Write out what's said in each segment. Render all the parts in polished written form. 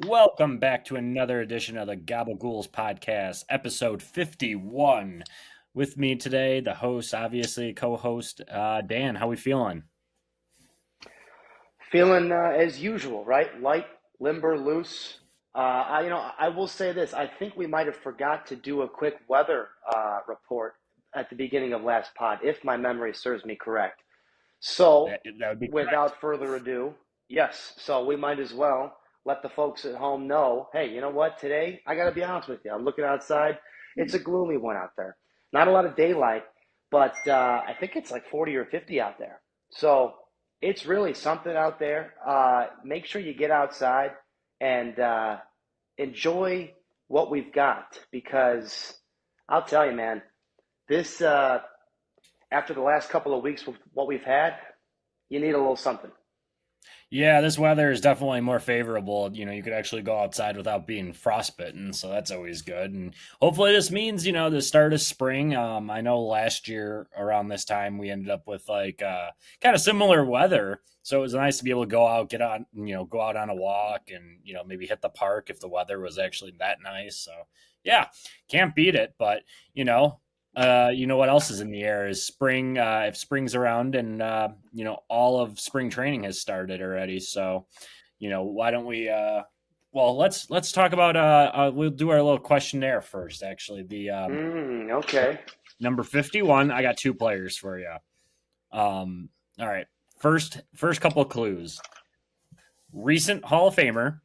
Welcome back to another edition of the Gabagools Podcast, episode 51. With me today, the host, obviously co-host, Dan. How we feeling? Feeling as usual, right? Light, limber, loose. I will say this. I think we might have forgot to do a quick weather report at the beginning of last pod, if my memory serves me correct. So, That would be correct. without further ado, yes. So we might as well let the folks at home know. Hey, you know what? Today, I got to be honest with you. I'm looking outside. It's a gloomy one out there. Not a lot of daylight, but I think it's like 40 or 50 out there. So it's really something out there. Make sure you get outside and enjoy what we've got because I'll tell you, man, this after the last couple of weeks with what we've had, you need a little something. Yeah, this weather is definitely more favorable. You could actually go outside without being frostbitten, so that's always good. And hopefully, this means the start of spring. I know last year around this time we ended up with like kind of similar weather, so it was nice to be able to go out, get on, go out on a walk, and maybe hit the park if the weather was actually that nice. So yeah, can't beat it. But you know what else is in the air is spring. If spring's around and all of spring training has started already. So why don't we? Well, let's talk about. We'll do our little questionnaire first. Actually, the Okay. number 51. I got two players for you. All right. First couple of clues. Recent Hall of Famer,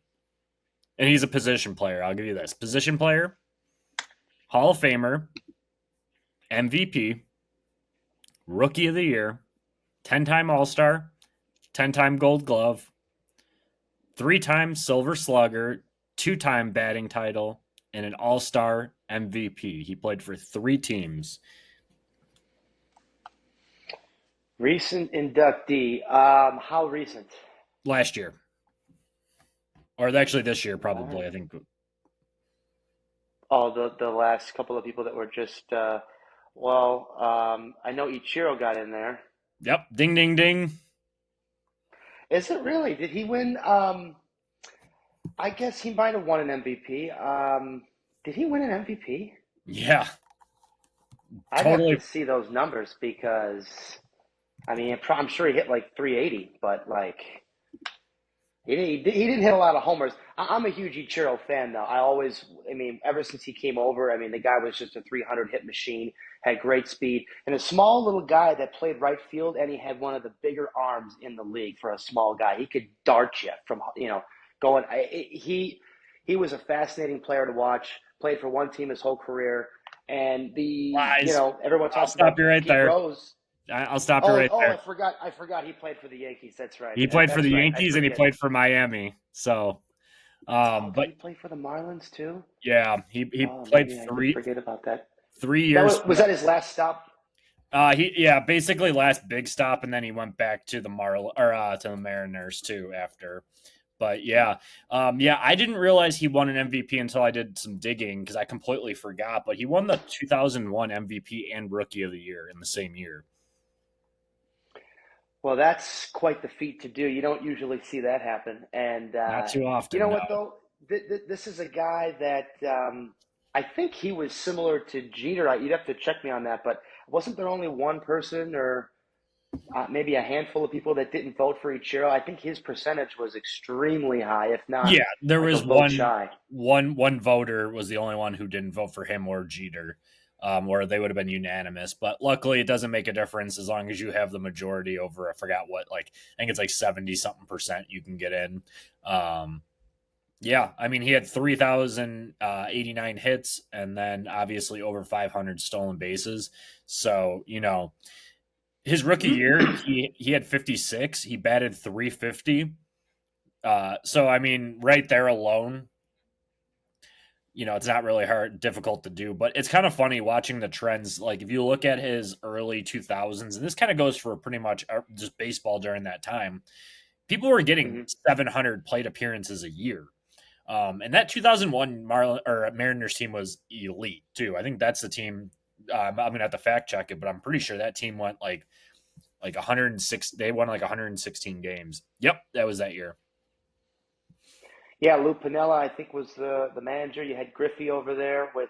and he's a position player. I'll give you this: position player, Hall of Famer, MVP, Rookie of the Year, 10-time All Star, 10-time Gold Glove, 3-time Silver Slugger, 2-time batting title, and an All Star MVP. He played for three teams. Recent inductee. How recent? Last year, or actually this year, probably. I La- think. Oh, the last couple of people that were just. I know Ichiro got in there. Yep. Ding, ding, ding. Is it really? Did he win? I guess he might have won an MVP. Did he win an MVP? Yeah. I'd have to Totally. see those numbers because I mean, I'm sure he hit like 380, but like he didn't hit a lot of homers. I'm a huge Ichiro fan, though. I mean, ever since he came over, I mean, the guy was just a 300 hit machine, had great speed, and a small little guy that played right field, and he had one of the bigger arms in the league for a small guy. He could dart you from, going. He was a fascinating player to watch. Played for one team his whole career, and Lies. everyone I'll talks stop about you right Pete there. Rose. I'll stop you Oh, right oh, I there. forgot. I forgot he played for the Yankees. That's right. He played for the That's right. I Yankees and he forget. played for Miami. So, Oh, did but he play for the Marlins too? yeah, he Oh, played maybe I did three forget about that. three That years. was that his last stop? He yeah, basically last big stop, and then he went back to the to the Mariners too after. But yeah, I didn't realize he won an MVP until I did some digging because I completely forgot. But he won the 2001 MVP and Rookie of the Year in the same year. Well, that's quite the feat to do. You don't usually see that happen. And Not too you know often, no. what though? This is a guy that I think he was similar to Jeter. You'd have to check me on that, but wasn't there only one person or maybe a handful of people that didn't vote for Ichiro? I think his percentage was extremely high, if not Yeah, there like a was vote one shy. one voter was the only one who didn't vote for him or Jeter, where they would have been unanimous. But luckily, it doesn't make a difference as long as you have the majority over. I forgot what, like I think it's like 70 something percent you can get in. Um, yeah, I mean he had 3,089 hits and then obviously over 500 stolen bases. So his rookie year he had 56. He batted 350. So I mean, right there alone, it's not really difficult to do, but it's kind of funny watching the trends. Like if you look at his early 2000s, and this kind of goes for pretty much just baseball during that time, people were getting Hmm. 700 plate appearances a year. And that 2001 Mariners team was elite too. I think that's the team. I'm gonna have to fact check it, but I'm pretty sure that team went like 106. They won like 116 games. Yep, that was that year. Yeah, Lou Pinella, I think, was the manager. You had Griffey over there with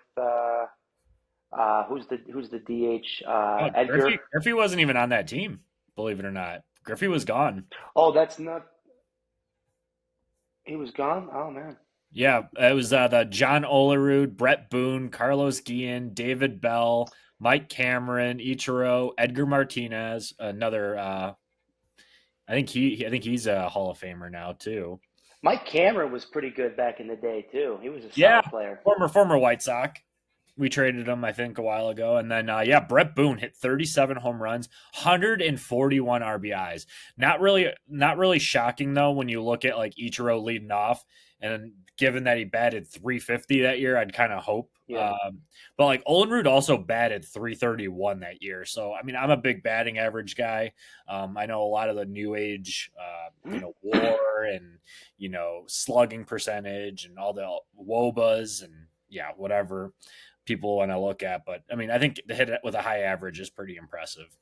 who's the DH? Oh, Edgar. Griffey wasn't even on that team, believe it or not. Griffey was gone. Oh, that's not. He was gone. Oh man. Yeah, it was the John Olerud, Brett Boone, Carlos Guillen, David Bell, Mike Cameron, Ichiro, Edgar Martinez, another. I think he's a Hall of Famer now too. Mike Cameron was pretty good back in the day too. He was a Yeah, solid player. former White Sox. We traded him, I think, a while ago, and then yeah, Brett Boone hit 37 home runs, 141 RBIs. Not really shocking though when you look at like Ichiro leading off, and given that he batted 350 that year, I'd kind of hope. Yeah. But like Olenrud also batted 331 that year, so I mean, I'm a big batting average guy. I know a lot of the new age, WAR and slugging percentage and all the WOBAs and yeah, whatever people want to look at. But I mean, I think the hit with a high average is pretty impressive.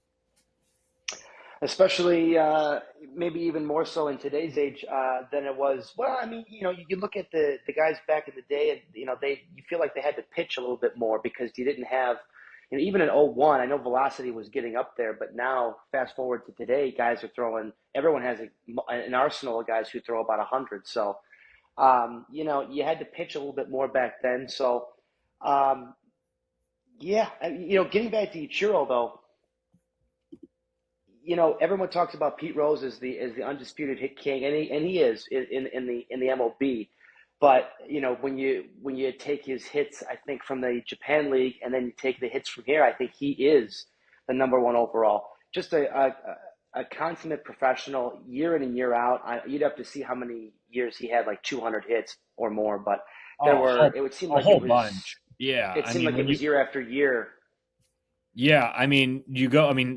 Especially maybe even more so in today's age than it was. Well, I mean, you look at the guys back in the day, and you feel like they had to pitch a little bit more because you didn't have, even in '01, I know velocity was getting up there, but now fast forward to today, guys are throwing. Everyone has an arsenal of guys who throw about 100. So, you had to pitch a little bit more back then. So, yeah, getting back to Ichiro though. Everyone talks about Pete Rose as the undisputed hit king, and he is in the MLB. But when you take his hits, I think from the Japan League, and then you take the hits from here, I think he is the number one overall. Just a consummate professional, year in and year out. You'd have to see how many years he had like 200 hits or more, but it would seem a like whole it was bunch. Yeah, it seemed like it was year after year. Yeah, I mean,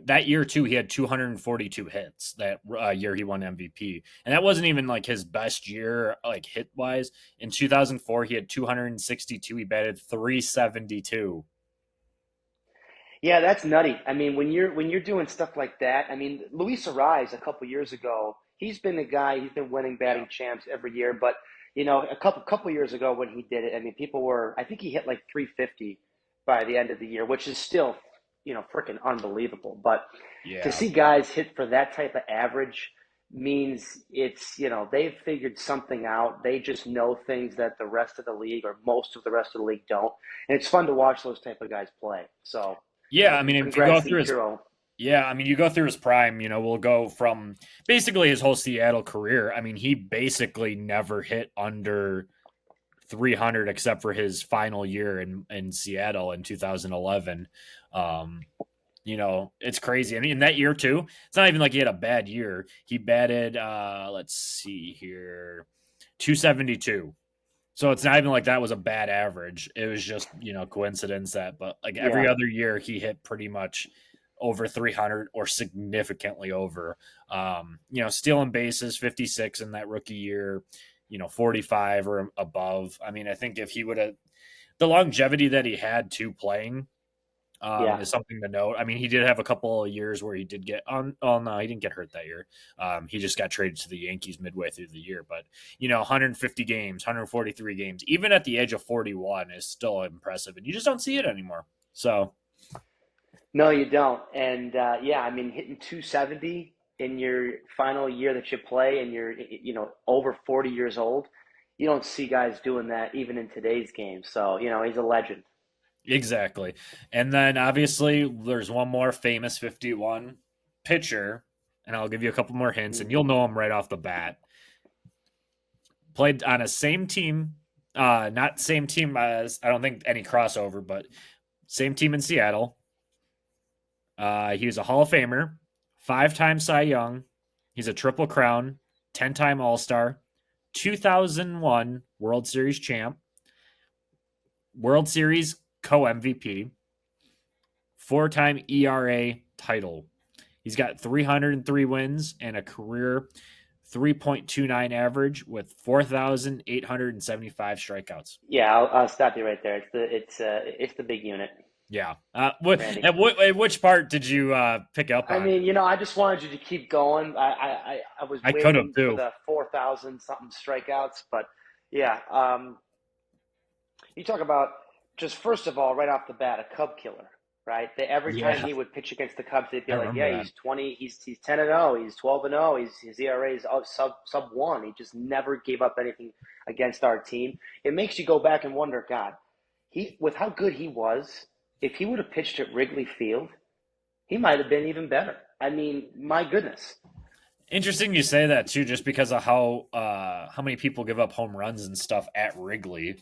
that year too, he had 242 hits that year he won MVP. And that wasn't even like his best year, like hit wise. In 2004, he had 262. He batted 372. Yeah, that's nutty. I mean, when you're doing stuff like that, I mean, Luis Ariz a couple years ago, he's been a guy, he's been winning Yeah. batting champs every year, but a couple years ago when he did it, I mean, I think he hit like 350 by the end of the year, which is still, freaking unbelievable. But to Yeah. see guys hit for that type of average means they've figured something out. They just know things that the rest of the league or most of the rest of the league don't. And it's fun to watch those type of guys play. So, Yeah, I mean, if you go congrats to through his Ichiro. Yeah, I mean, you go through his prime, we'll go from basically his whole Seattle career. I mean, he basically never hit under 300 except for his final year in Seattle in 2011. Um, it's crazy. I mean, in that year too, it's not even like he had a bad year. He batted, let's see here, 272. So it's not even like that was a bad average. It was just, coincidence but like every Yeah. other year he hit pretty much over 300 or significantly over. Stealing bases, 56 in that rookie year, 45 or above. I mean, I think if he would have the longevity that he had to playing Yeah. is something to note. I mean, he did have a couple of years where he did get on. Oh no, he didn't get hurt that year. He just got traded to the Yankees midway through the year. But 150 games, 143 games, even at the age of 41, is still impressive, and you just don't see it anymore. So No, you don't. And yeah, I mean, hitting 270 in your final year that you play and you're, over 40 years old, you don't see guys doing that even in today's game. So, he's a legend. exactly, and then obviously there's one more famous 51 pitcher, and I'll give you a couple more hints, and you'll know him right off the bat. Played on a same team, not same team as I don't think any crossover, but same team in Seattle. He was a Hall of Famer, 5-time Cy Young. He's a Triple Crown, 10-time All Star, 2001 World Series champ, World Series co MVP, 4-time ERA title. He's got 303 wins and a career 3.29 average with 4,875 strikeouts. Yeah, I'll stop you right there. It's the big unit, Yeah. Randy. At which part did you pick up I on? mean, I just wanted you to keep going. I was I could have waiting for too. the 4,000 something strikeouts, but Yeah. You talk about just first of all, right off the bat, a Cub killer, right? Every time Yeah, he would pitch against the Cubs, they'd be I like, remember "Yeah, that. he's 20, he's 10-0, he's 12-0, his ERA is sub one." He just never gave up anything against our team. It makes you go back and wonder, God, he with how good he was, if he would have pitched at Wrigley Field, he might have been even better. I mean, my goodness. Interesting you say that too, just because of how many people give up home runs and stuff at Wrigley.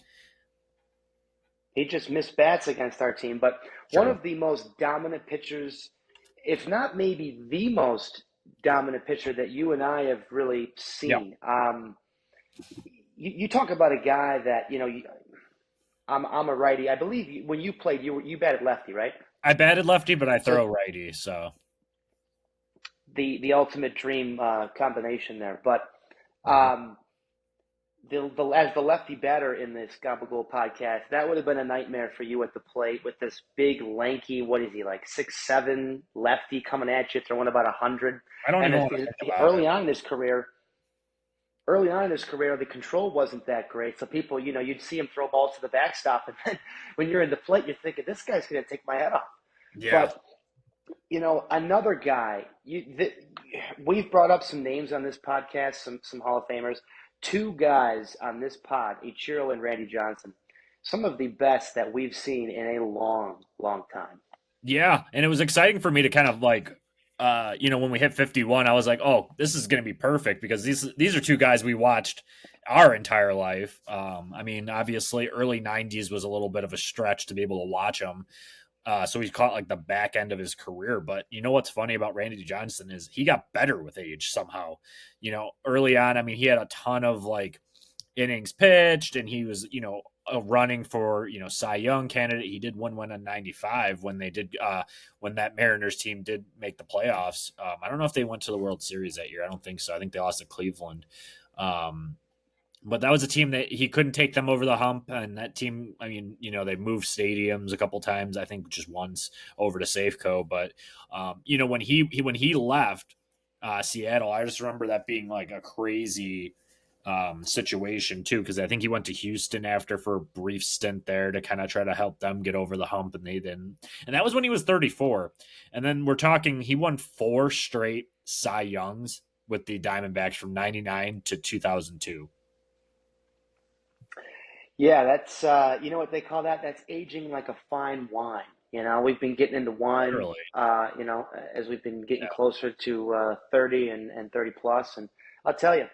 He just missed bats against our team. But one True. of the most dominant pitchers, if not maybe the most dominant pitcher that you and I have really Yep. seen. You talk about a guy that, I'm a righty. I believe when you played, you batted lefty, right? I batted lefty, but I So throw righty. So the ultimate dream combination there. But mhm. um, as the lefty batter in this Gabagool podcast, that would have been a nightmare for you at the plate with this big, lanky, what is he, like 6'7" lefty coming at you, throwing about 100. I don't And even want to think about early it. on in his career, the control wasn't that great. So people, you'd see him throw balls to the backstop, and then when you're in the plate, you're thinking, this guy's going to take my head off. Yeah. But another guy. We've brought up some names on this podcast, some Hall of Famers. Two guys on this pod, Ichiro and Randy Johnson, some of the best that we've seen in a long, long time. Yeah, and it was exciting for me to kind of like when we hit 51, I was like, "Oh, this is going to be perfect because these are two guys we watched our entire life." I mean, obviously early 90s was a little bit of a stretch to be able to watch them. So he's caught like the back end of his career, but you know what's funny about Randy Johnson is he got better with age somehow. Early on, I mean, he had a ton of like innings pitched, and he was running for Cy Young candidate. He did win in '95 when they did when that Mariners team did make the playoffs. I don't know if they went to the World Series that year. I don't think so. I think they lost to Cleveland. Um, but that was a team that he couldn't take them over the hump, and that team, I mean, they moved stadiums a couple times. I think just once over to Safeco, but when he left Seattle, I just remember that being like a crazy situation too, because I think he went to Houston after for a brief stint there to kind of try to help them get over the hump, and they didn't. And that was when he was 34. And then we're talking, he won 4 straight Cy Youngs with the Diamondbacks from '99 to 2002. Yeah, that's you know what they call that? That's aging like a fine wine. We've been getting into wine, Literally. as we've been getting Yeah. closer to 30 and 30 plus. And I'll tell you,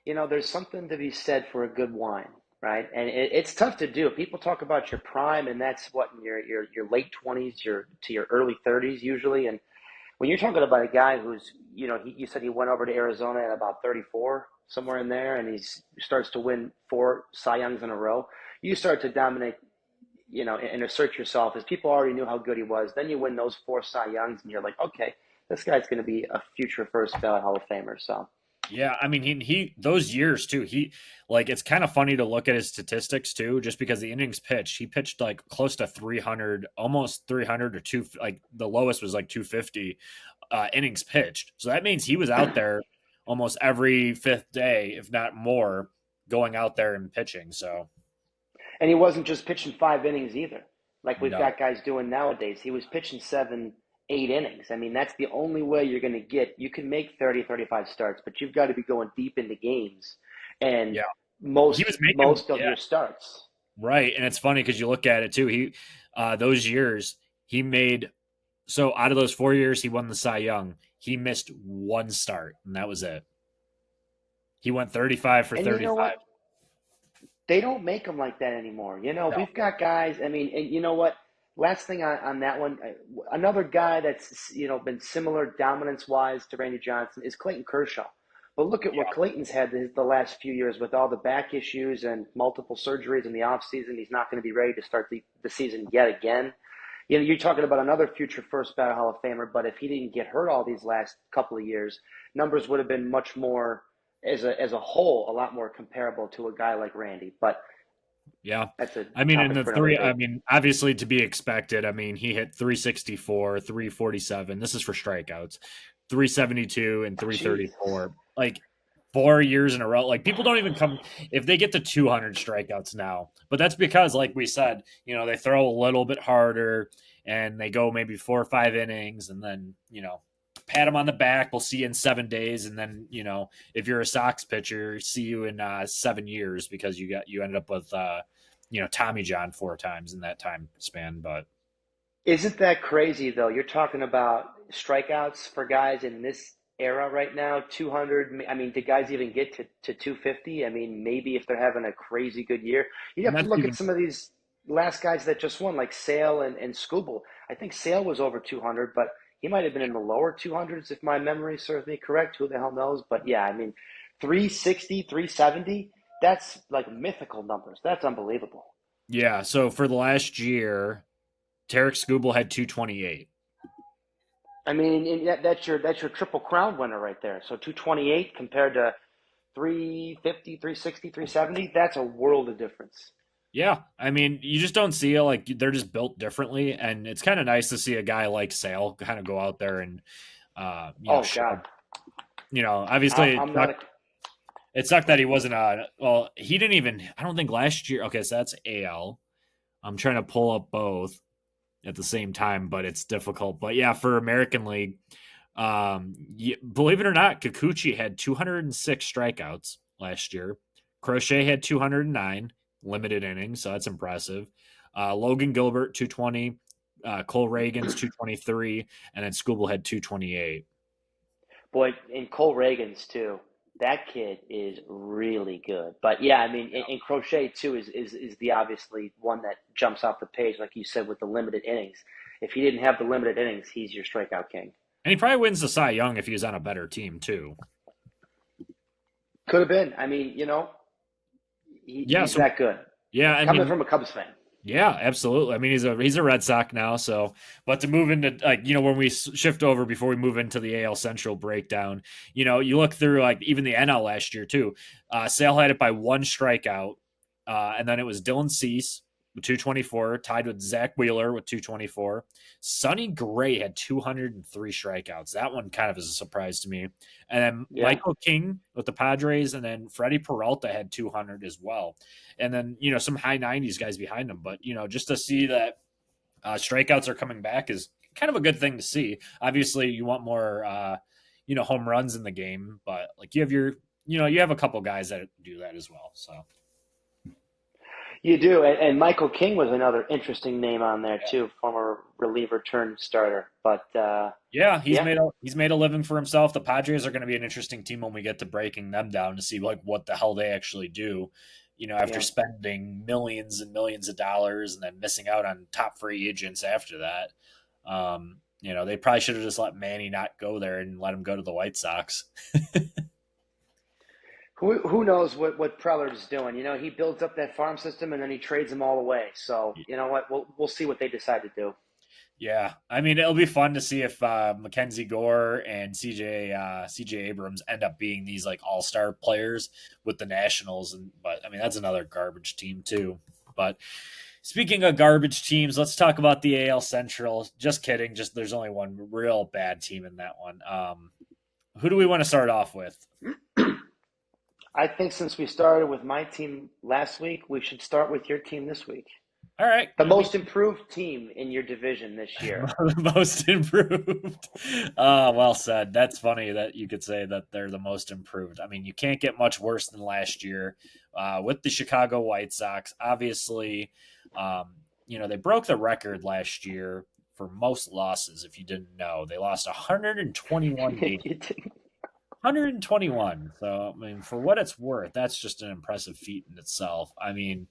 there's something to be said for a good wine, right? And it's tough to do. People talk about your prime, and that's what in your late 20s, your early 30s usually. And when you're talking about a guy who's, you said he went over to Arizona at about 34, somewhere in there, and he starts to win 4 Cy Youngs in a row. You start to dominate, and assert yourself as people already knew how good he was. Then you win those 4 Cy Youngs, and you're like, okay, this guy's going to be a future first ballot Hall of Famer. So. Yeah, I mean, he those years too. He like it's kind of funny to look at his statistics too, just because the innings pitched. He pitched like close to 300, almost 300 or two. Like the lowest was like 250 innings pitched. So that means he was out there almost every fifth day, if not more, going out there and pitching. So And he wasn't just pitching 5 innings either, like we've no, got guys doing nowadays. He was pitching 7, 8 innings. I mean, that's the only way you're going to get. You can make 30, 35 starts, but you've got to be going deep into games, and yeah, he most was making most of your starts. right. And it's funny because you look at it too. He those years he made so out of those 4 years he won the Cy Young. He missed one start, and that was it. He went 35 for And you know 35. what? They don't make them like that anymore. No, We've got guys. I mean, and you know what? Last thing on that one, another guy that's been similar dominance wise to Randy Johnson is Clayton Kershaw. But look at what yeah, Clayton's had the last few years with all the back issues and multiple surgeries in the offseason. He's not going to be ready to start the season yet again. You're talking about another future first ballot Hall of Famer, but if he didn't get hurt all these last couple of years, numbers would have been much more, as a whole, a lot more comparable to a guy like Randy. But yeah. that's a I mean, in topic the for another three, I day. mean, obviously to be expected. I mean, he hit 364, 347. This is for strikeouts, 372, and Jesus. 334. Like 4 years in a row. Like people don't even come if they get to 200 strikeouts now. But that's because, like we said, they throw a little bit harder and they go maybe 4 or 5 innings, and then pat them on the back. We'll see you in 7 days, and then if you're a Sox pitcher, see you in 7 years because you ended up with Tommy John 4 times in that time span. But Isn't that crazy though? You're talking about strikeouts for guys in this era right now, 200. I mean, do guys even get to 250? I mean, maybe if they're having a crazy good year. You and have to that's look at even some of these last guys that just won, like Sale and Skubal. I think Sale was over 200, but he might have been in the lower 200s if my memory serves me correct. Who the hell knows? But yeah, I mean, 360, 370, that's like mythical numbers. That's unbelievable. yeah. So for the last year, Tarek Skubal had 228. I mean, that's your triple crown winner right there. So 228 compared to 350, 360, 370, that's a world of difference. Yeah, I mean, you just don't see it. Like they're just built differently, and it's kind of nice to see a guy like Sale kind of go out there and Oh show. God, Obviously I'm not a. it sucked that he wasn't. Well, he didn't even. I don't think last year. Okay, so that's AL. I'm trying to pull up both at the same time, but it's difficult. But yeah, for American League, believe it or not, Kikuchi had 206 strikeouts last year. Crochet had 209 limited innings, so that's impressive. Logan Gilbert 220, Cole Reagan's 223, and then Scooble had 228. Boy, and Cole Reagan's too. That kid is really good. But yeah, I mean, and Crochet too is the obviously one that jumps off the page, like you said, with the limited innings. If he didn't have the limited innings, he's your strikeout king. And he probably wins the Cy Young if he was on a better team too. Could have been. I mean, Yeah, he's that good. yeah, I Coming mean, from a Cubs fan. yeah, absolutely. I mean, he's a Red Sox now, so but to move into when we shift over before we move into the AL Central breakdown, you look through like even the NL last year too. Sale had it by one strikeout, and then it was Dylan Cease with 224, tied with Zach Wheeler with 224. Sonny Gray had 203 strikeouts. That one kind of is a surprise to me. And then Yeah. Michael King with the Padres, and then Freddie Peralta had 200 as well, and then some high 90s guys behind them. But just to see that strikeouts are coming back is kind of a good thing to see. Obviously, you want more home runs in the game, but like you have a couple guys that do that as well. So You do, and Michael King was another interesting name on there too, former reliever turned starter. But yeah, he's yeah, made a living for himself. The Padres are going to be an interesting team when we get to breaking them down to see like what the hell they actually do. After yeah. spending millions and millions of dollars and then missing out on top free agents after that. They probably should have just let Manny not go there and let him go to the White Sox. Who knows what Preller's doing? He builds up that farm system and then he trades them all away. So you know what? We'll see what they decide to do. Yeah, I mean it'll be fun to see if Mackenzie Gore and CJ Abrams end up being these like all-star players with the Nationals, but I mean that's another garbage team too. But speaking of garbage teams, let's talk about the AL Central. Just kidding, just there's only one real bad team in that one. Who do we want to start off with? I think since we started with my team last week, we should start with your team this week. All right, The most improved team in your division this year. the most improved. Well said. That's funny that you could say that they're the most improved. I mean, you can't get much worse than last year with the Chicago White Sox. Obviously, they broke the record last year for most losses. If you didn't know, they lost 121 games. 121. So, I mean, for what it's worth, that's just an impressive feat in itself. I mean,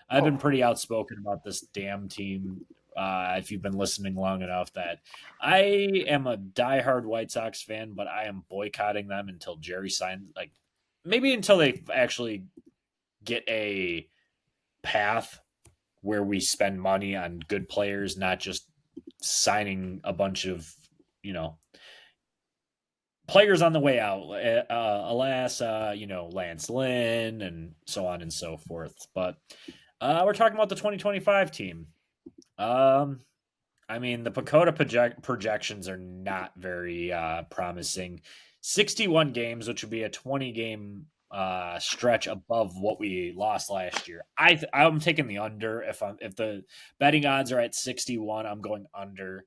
I've been Oh, pretty outspoken about this damn team. If you've been listening long enough, that I am a diehard White Sox fan, but I am boycotting them until Jerry signs, like maybe until they actually get a path where we spend money on good players, not just signing a bunch of, you know, players on the way out. Alas, Lance Lynn and so on and so forth. But we're talking about the 2025 team. I mean, the Pacoda projections are not very promising. 61 games, which would be a 20 game stretch above what we lost last year. I'm taking the under. If the betting odds are at 61, I'm going under.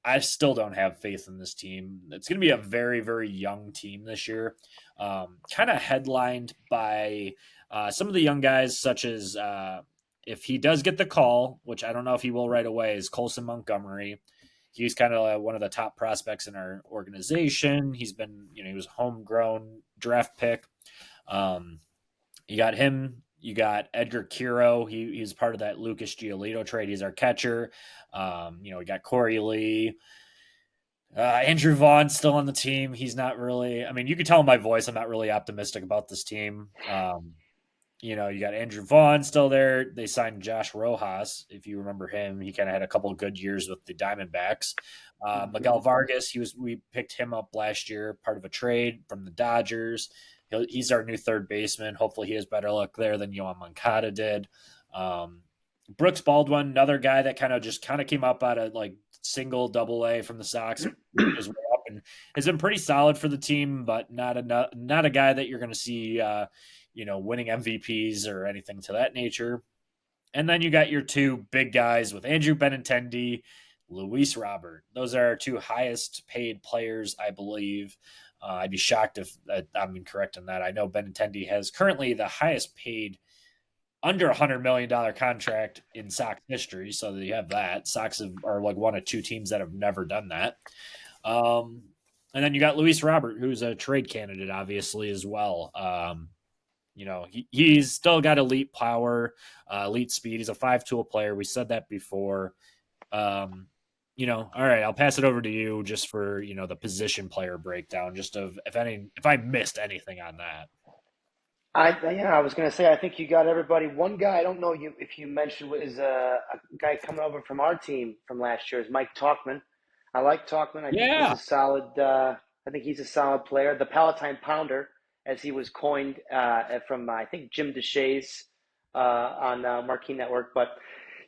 I still don't have faith in this team. It's going to be a very, very young team this year, kind of headlined by some of the young guys, such as if he does get the call, which I don't know if he will right away, is Colson Montgomery. He's kind of one of the top prospects in our organization. He's been, he was a homegrown draft pick. Um, you got him. You got Edgar Kiro. He's part of that Lucas Giolito trade. He's our catcher. We got Corey Lee. Andrew Vaughn's still on the team. He's not really. I mean, you can tell in my voice I'm not really optimistic about this team. You got Andrew Vaughn still there. They signed Josh Rojas, if you remember him. He kind of had a couple of good years with the Diamondbacks. Miguel Vargas, we picked him up last year, part of a trade from the Dodgers. He's our new third baseman. Hopefully he has better luck there than Yoan Moncada did. Brooks Baldwin, another guy that kind of came up out of like single double A from the Sox, his way up, and has been pretty solid for the team, but not a guy that you're going to see winning MVPs or anything to that nature. And then you got your two big guys with Andrew Benintendi, Luis Robert. Those are our two highest paid players, I believe. I'd be shocked if I'm incorrect in that. I know Benintendi has currently the highest paid under $100 million contract in Sox history. So you have that. Sox are like one of two teams that have never done that. And then you got Luis Robert, who's a trade candidate, obviously, as well. He's still got elite power, elite speed. He's a 5-tool player. We said that before. All right, I'll pass it over to you just for, the position player breakdown, just of if I missed anything on that. I was going to say, I think you got everybody. One guy, I don't know if you mentioned, is a guy coming over from our team from last year, is Mike Talkman. I like Talkman. I think he's Yeah. a solid. I think he's a solid player. The Palatine Pounder, as he was coined from I think Jim DeShays on Marquee Network. But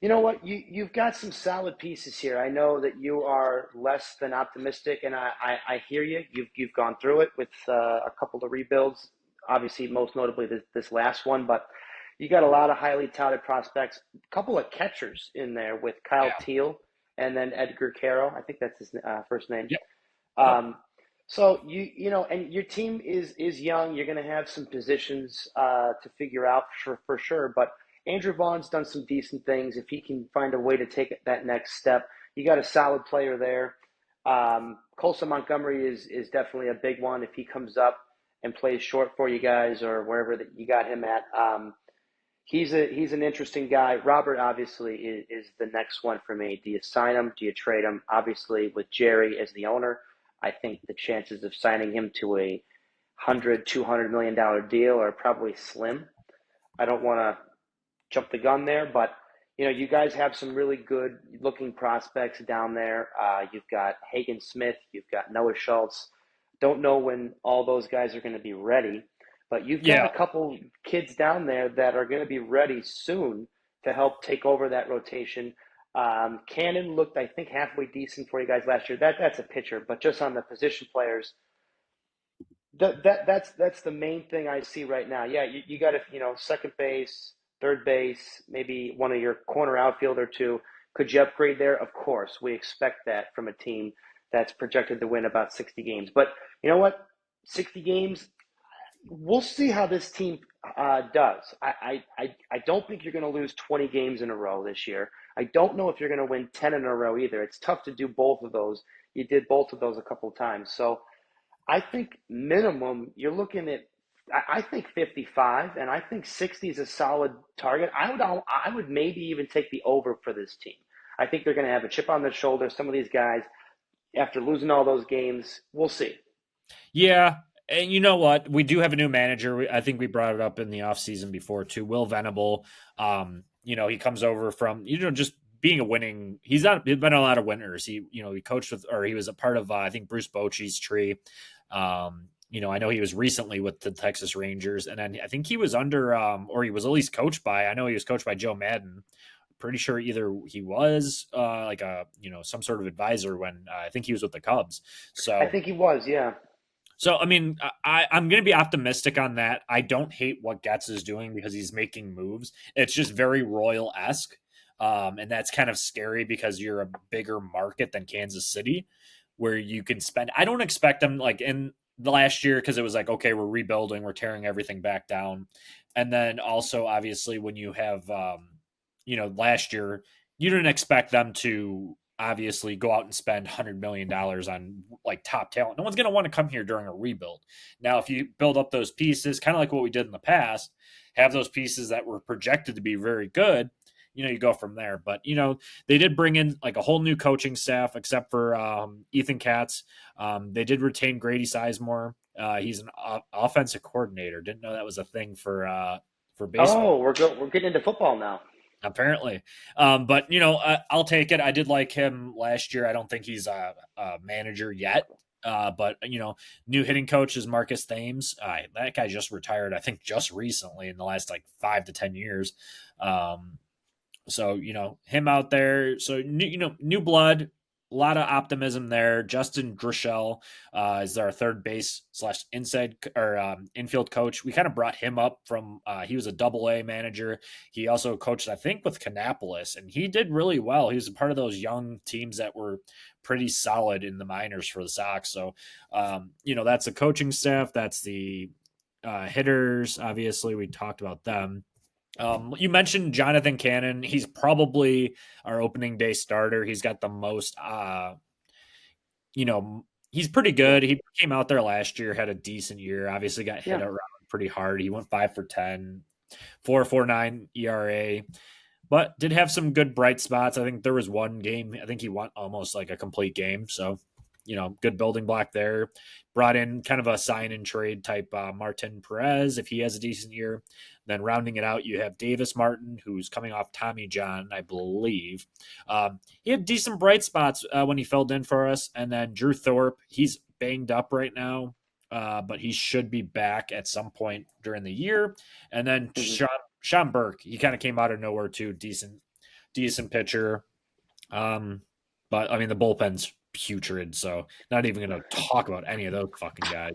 you know what? You've got some solid pieces here. I know that you are less than optimistic, and I hear you. You've gone through it with a couple of rebuilds. Obviously, most notably this last one, but you got a lot of highly touted prospects. A couple of catchers in there with Kyle Teal and then Edgar Caro. I think that's his first name. Yep. So and your team is young. You're going to have some positions to figure out for sure. But Andrew Vaughn's done some decent things. If he can find a way to take that next step, you got a solid player there. Colson Montgomery is definitely a big one if he comes up and plays short for you guys or wherever that you got him at. He's an interesting guy. Robert obviously is the next one for me. Do you sign him? Do you trade him? Obviously, with Jerry as the owner, I think the chances of signing him to a $200 million deal are probably slim. I don't want to jump the gun there, but you guys have some really good looking prospects down there. You've got Hagen Smith, you've got Noah Schultz. Don't know when all those guys are going to be ready, but you've got a couple kids down there that are going to be ready soon to help take over that rotation. Cannon looked, I think, halfway decent for you guys last year. That's a pitcher, but just on the position players, that's the main thing I see right now. Yeah, you got second base, third base, maybe one of your corner outfield or two. Could you upgrade there? Of course, we expect that from a team that's projected to win about 60 games. But you know what? 60 games, we'll see how this team does. I don't think you're going to lose 20 games in a row this year. I don't know if you're going to win 10 in a row either. It's tough to do both of those. You did both of those a couple of times. So I think minimum, you're looking at, I think 55, and I think 60 is a solid target. I would maybe even take the over for this team. I think they're going to have a chip on their shoulder. Some of these guys, after losing all those games, we'll see. Yeah. And you know what? We do have a new manager. I think we brought it up in the offseason before too. Will Venable. He comes over from, just being a winning. He's been a lot of winners. He coached with, or he was a part of, I think, Bruce Bochy's tree. I know he was recently with the Texas Rangers, and then I think he was under, or he was at least coached by, I know he was coached by Joe Madden. Pretty sure either he was some sort of advisor when I think he was with the Cubs. So I think he was, yeah. So, I mean, I'm going to be optimistic on that. I don't hate what Getz is doing because he's making moves. It's just very Royal esque. And that's kind of scary because you're a bigger market than Kansas City where you can spend. I don't expect them like in the last year because it was like, okay, we're rebuilding, we're tearing everything back down. And then also, obviously, when you have, last year, you didn't expect them to obviously go out and spend $100 million on like top talent. No one's going to want to come here during a rebuild. Now, if you build up those pieces, kind of like what we did in the past, have those pieces that were projected to be very good, you go from there. But they did bring in like a whole new coaching staff, except for Ethan Katz. They did retain Grady Sizemore. He's an offensive coordinator. Didn't know that was a thing for baseball. Oh, we're getting into football now. Apparently. But I'll take it. I did like him last year. I don't think he's a manager yet. But new hitting coach is Marcus Thames. That guy just retired, I think, just recently in the last like 5 to 10 years. So him out there. So new blood. A lot of optimism there. Justin Drischel is our third base slash inside or infield coach. We kind of brought him up from he was a double A manager. He also coached, I think, with Kannapolis, and he did really well. He was a part of those young teams that were pretty solid in the minors for the Sox. So that's the coaching staff. That's the hitters. Obviously, we talked about them. You mentioned Jonathan Cannon. He's probably our opening day starter. He's got the most, he's pretty good. He came out there last year, had a decent year. Obviously, got hit Yeah. around pretty hard. He went 5 for 10, 4.49 ERA, but did have some good bright spots. I think there was one game. I think he won almost like a complete game. So, good building block there. Brought in kind of a sign and trade type Martin Perez if he has a decent year. Then rounding it out, you have Davis Martin, who's coming off Tommy John, I believe. He had decent bright spots when he filled in for us. And then Drew Thorpe, he's banged up right now, but he should be back at some point during the year. And then Hmm. Sean Burke, he kind of came out of nowhere too. Decent pitcher. But I mean, the bullpen's putrid, so not even going to talk about any of those fucking guys.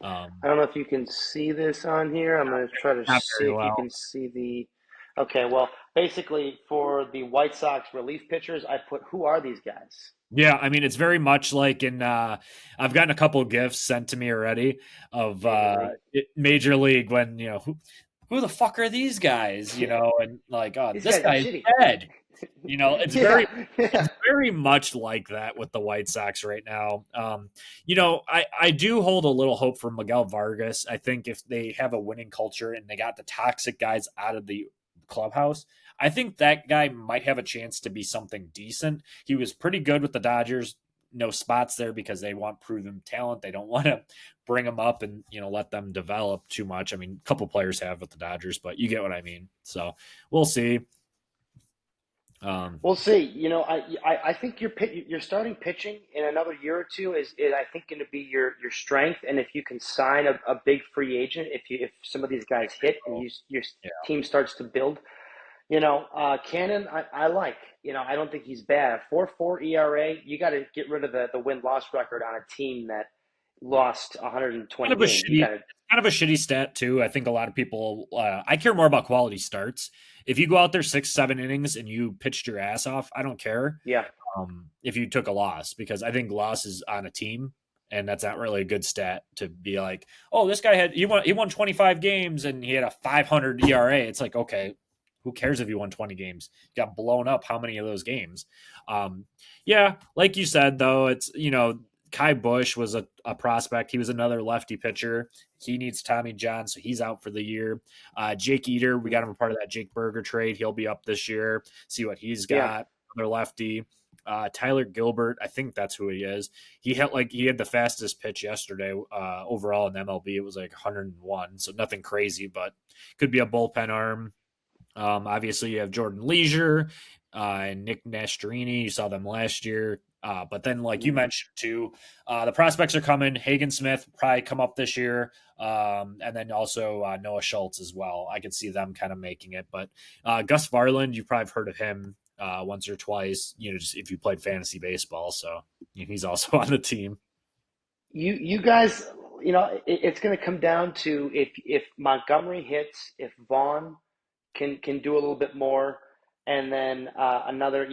I don't know if you can see this on here. I'm going to try to Not see very if you well. can see the. Okay, well, basically for the White Sox relief pitchers, I put who are these guys? Yeah, I mean, it's very much like in. I've gotten a couple gifts sent to me already of Major League. Major League when who the fuck are these guys? And like, oh, These this guys are guy's shitty. dead. It's very Yeah, yeah. it's very much like that with the White Sox right now. I do hold a little hope for Miguel Vargas. I think if they have a winning culture and they got the toxic guys out of the clubhouse, I think that guy might have a chance to be something decent. He was pretty good with the Dodgers. No spots there because they want proven talent. They don't want to bring them up and let them develop too much. I mean, a couple players have with the Dodgers, but you get what I mean. So we'll see. Um, We'll see. I think your starting pitching in another year or two is I think going to be your strength. And if you can sign a big free agent, if some of these guys hit and your yeah. team starts to build, Cannon I like. I don't think he's bad. 4.4 ERA. You got to get rid of the win loss record on a team that lost kind 120 of a games. You shitty got to. kind of a shitty stat too. I think a lot of people I care more about quality starts. If you go out there 6, 7 innings and you pitched your ass off, I don't care Yeah. if you took a loss because I think loss is on a team and that's not really a good stat to be like, oh, this guy he won 25 games and he had a 500 ERA. It's like, okay, who cares if you won 20 games? You got blown up how many of those games? Um, yeah, like you said though, it's Kai Bush was a prospect. He was another lefty pitcher. He needs Tommy John, so he's out for the year. Jake Eater, we got him a part of that Jake Berger trade. He'll be up this year. See what he's Yeah. got. Another lefty. Tyler Gilbert, I think that's who he is. He had the fastest pitch yesterday overall in MLB. It was like 101, so nothing crazy, but could be a bullpen arm. Obviously, you have Jordan Leisure and Nick Nastrini. You saw them last year. But then, like you Mhm. mentioned too, the prospects are coming. Hagen Smith probably come up this year, and then also Noah Schultz as well. I could see them kind of making it. But Gus Varland, you've probably heard of him once or twice. Just if you played fantasy baseball, so he's also on the team. You guys, it's going to come down to if Montgomery hits, if Vaughn can do a little bit more, and then another,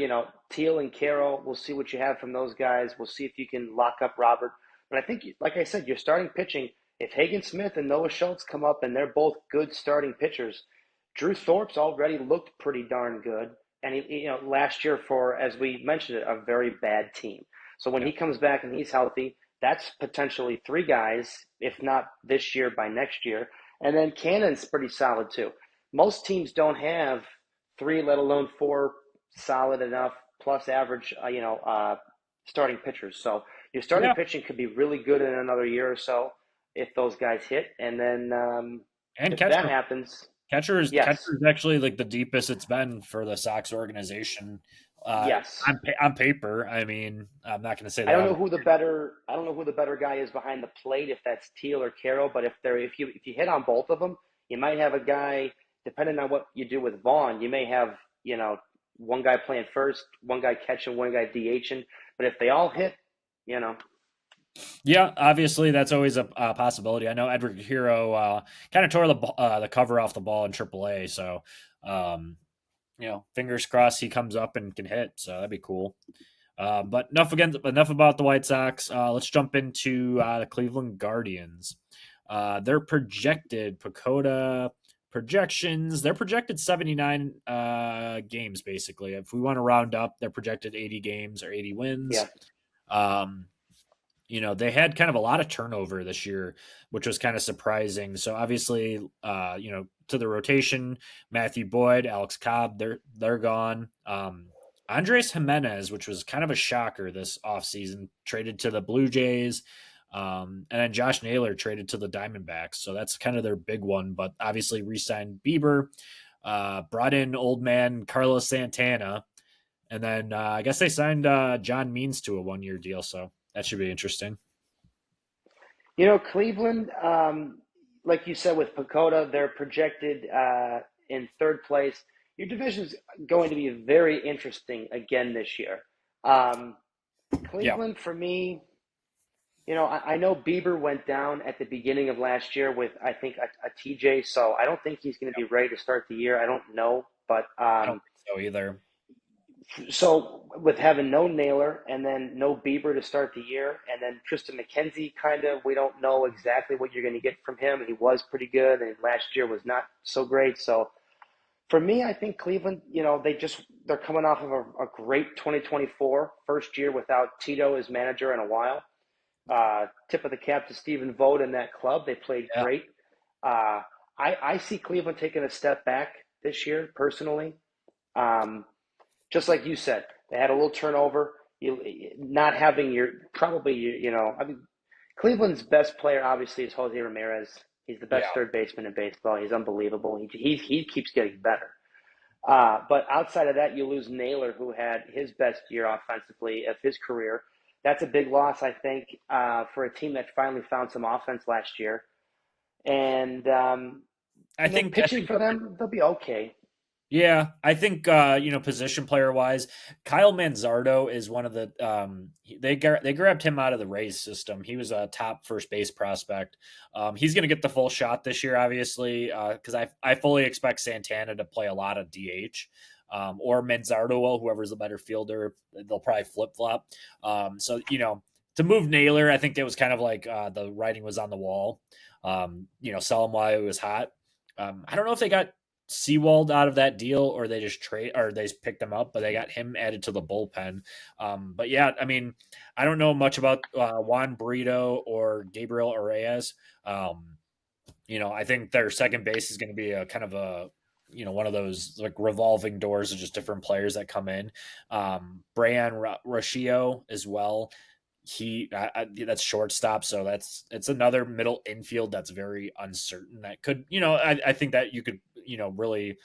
Teal and Carroll. We'll see what you have from those guys. We'll see if you can lock up Robert. But I think, like I said, you're starting pitching. If Hagen Smith and Noah Schultz come up and they're both good starting pitchers, Drew Thorpe's already looked pretty darn good, and last year for, as we mentioned, a very bad team. So when Yeah. he comes back and he's healthy, that's potentially three guys, if not this year, by next year. And then Cannon's pretty solid too. Most teams don't have three, let alone four solid enough plus average, starting pitchers. So your starting Yeah. pitching could be really good in another year or so if those guys hit. And then And if that catcher. happens, Catcher yes, is actually like the deepest it's been for the Sox organization. yes. On paper, I mean, I'm not going to say I they don't have. know who the better. I don't know who the better guy is behind the plate. If that's Teal or Carroll, but if you hit on both of them, you might have a guy. Depending on what you do with Vaughn, you may have one guy playing first, one guy catching, one guy DHing. But if they all hit, you know, Yeah, obviously that's always a possibility. I know Edward Hero kind of tore the cover off the ball in AAA, so um, fingers crossed he comes up and can hit. So that'd be cool. But enough about the White Sox. Let's jump into the Cleveland Guardians. Their projected Pacoda projections. They're projected 79 games basically. If we want to round up, they're projected 80 games or 80 wins. yeah. Um, they had kind of a lot of turnover this year, which was kind of surprising. So obviously, to the rotation, Matthew Boyd, Alex Cobb, they're gone. Andres Jimenez, which was kind of a shocker this offseason, traded to the Blue Jays. And then Josh Naylor traded to the Diamondbacks. So that's kind of their big one. But obviously, re-signed Bieber, brought in old man Carlos Santana, and then I guess they signed John Means to a 1-year deal. So that should be interesting. Cleveland, like you said with Pacoda, they're projected in third place. Your division's going to be very interesting again this year. Um, Yeah. Cleveland, for me, I know Bieber went down at the beginning of last year with, I think, a TJ, so I don't think he's going to be ready to start the year. I don't know, but I don't think so either. so with having no Naylor and then no Bieber to start the year, and then Tristan McKenzie, kind of, we don't know exactly what you're going to get from him. He was pretty good, and last year was not so great. So for me, I think Cleveland, they're coming off of a great 2024 first year without Tito as manager in a while. Tip of the cap to Stephen Vogt and that club. They played Yeah. great. I see Cleveland taking a step back this year, personally. Um, just like you said, they had a little turnover. You not having I mean, Cleveland's best player obviously is Jose Ramirez. He's the best Yeah. third baseman in baseball. He's unbelievable. He keeps getting better. But outside of that, you lose Naylor, who had his best year offensively of his career. That's a big loss, I think, for a team that finally found some offense last year. And I pitching think for them, they'll be okay. Yeah, I think position player wise, Kyle Manzardo is one of the they grabbed him out of the Rays system. He was a top first base prospect. He's going to get the full shot this year, obviously, because I fully expect Santana to play a lot of DH. Or Manzardo, whoever's the better fielder, they'll probably flip flop. So to move Naylor, I think that was kind of like the writing was on the wall. Sell him while it was hot. I don't know if they got Seawald out of that deal, or they just picked him up, but they got him added to the bullpen. But yeah, I mean, I don't know much about Juan Burrito or Gabriel Arraez. I think their second base is going to be a kind of a one of those like revolving doors of just different players that come in. Brian Rashio as well. That's shortstop, so it's another middle infield that's very uncertain. That could I think that you could really,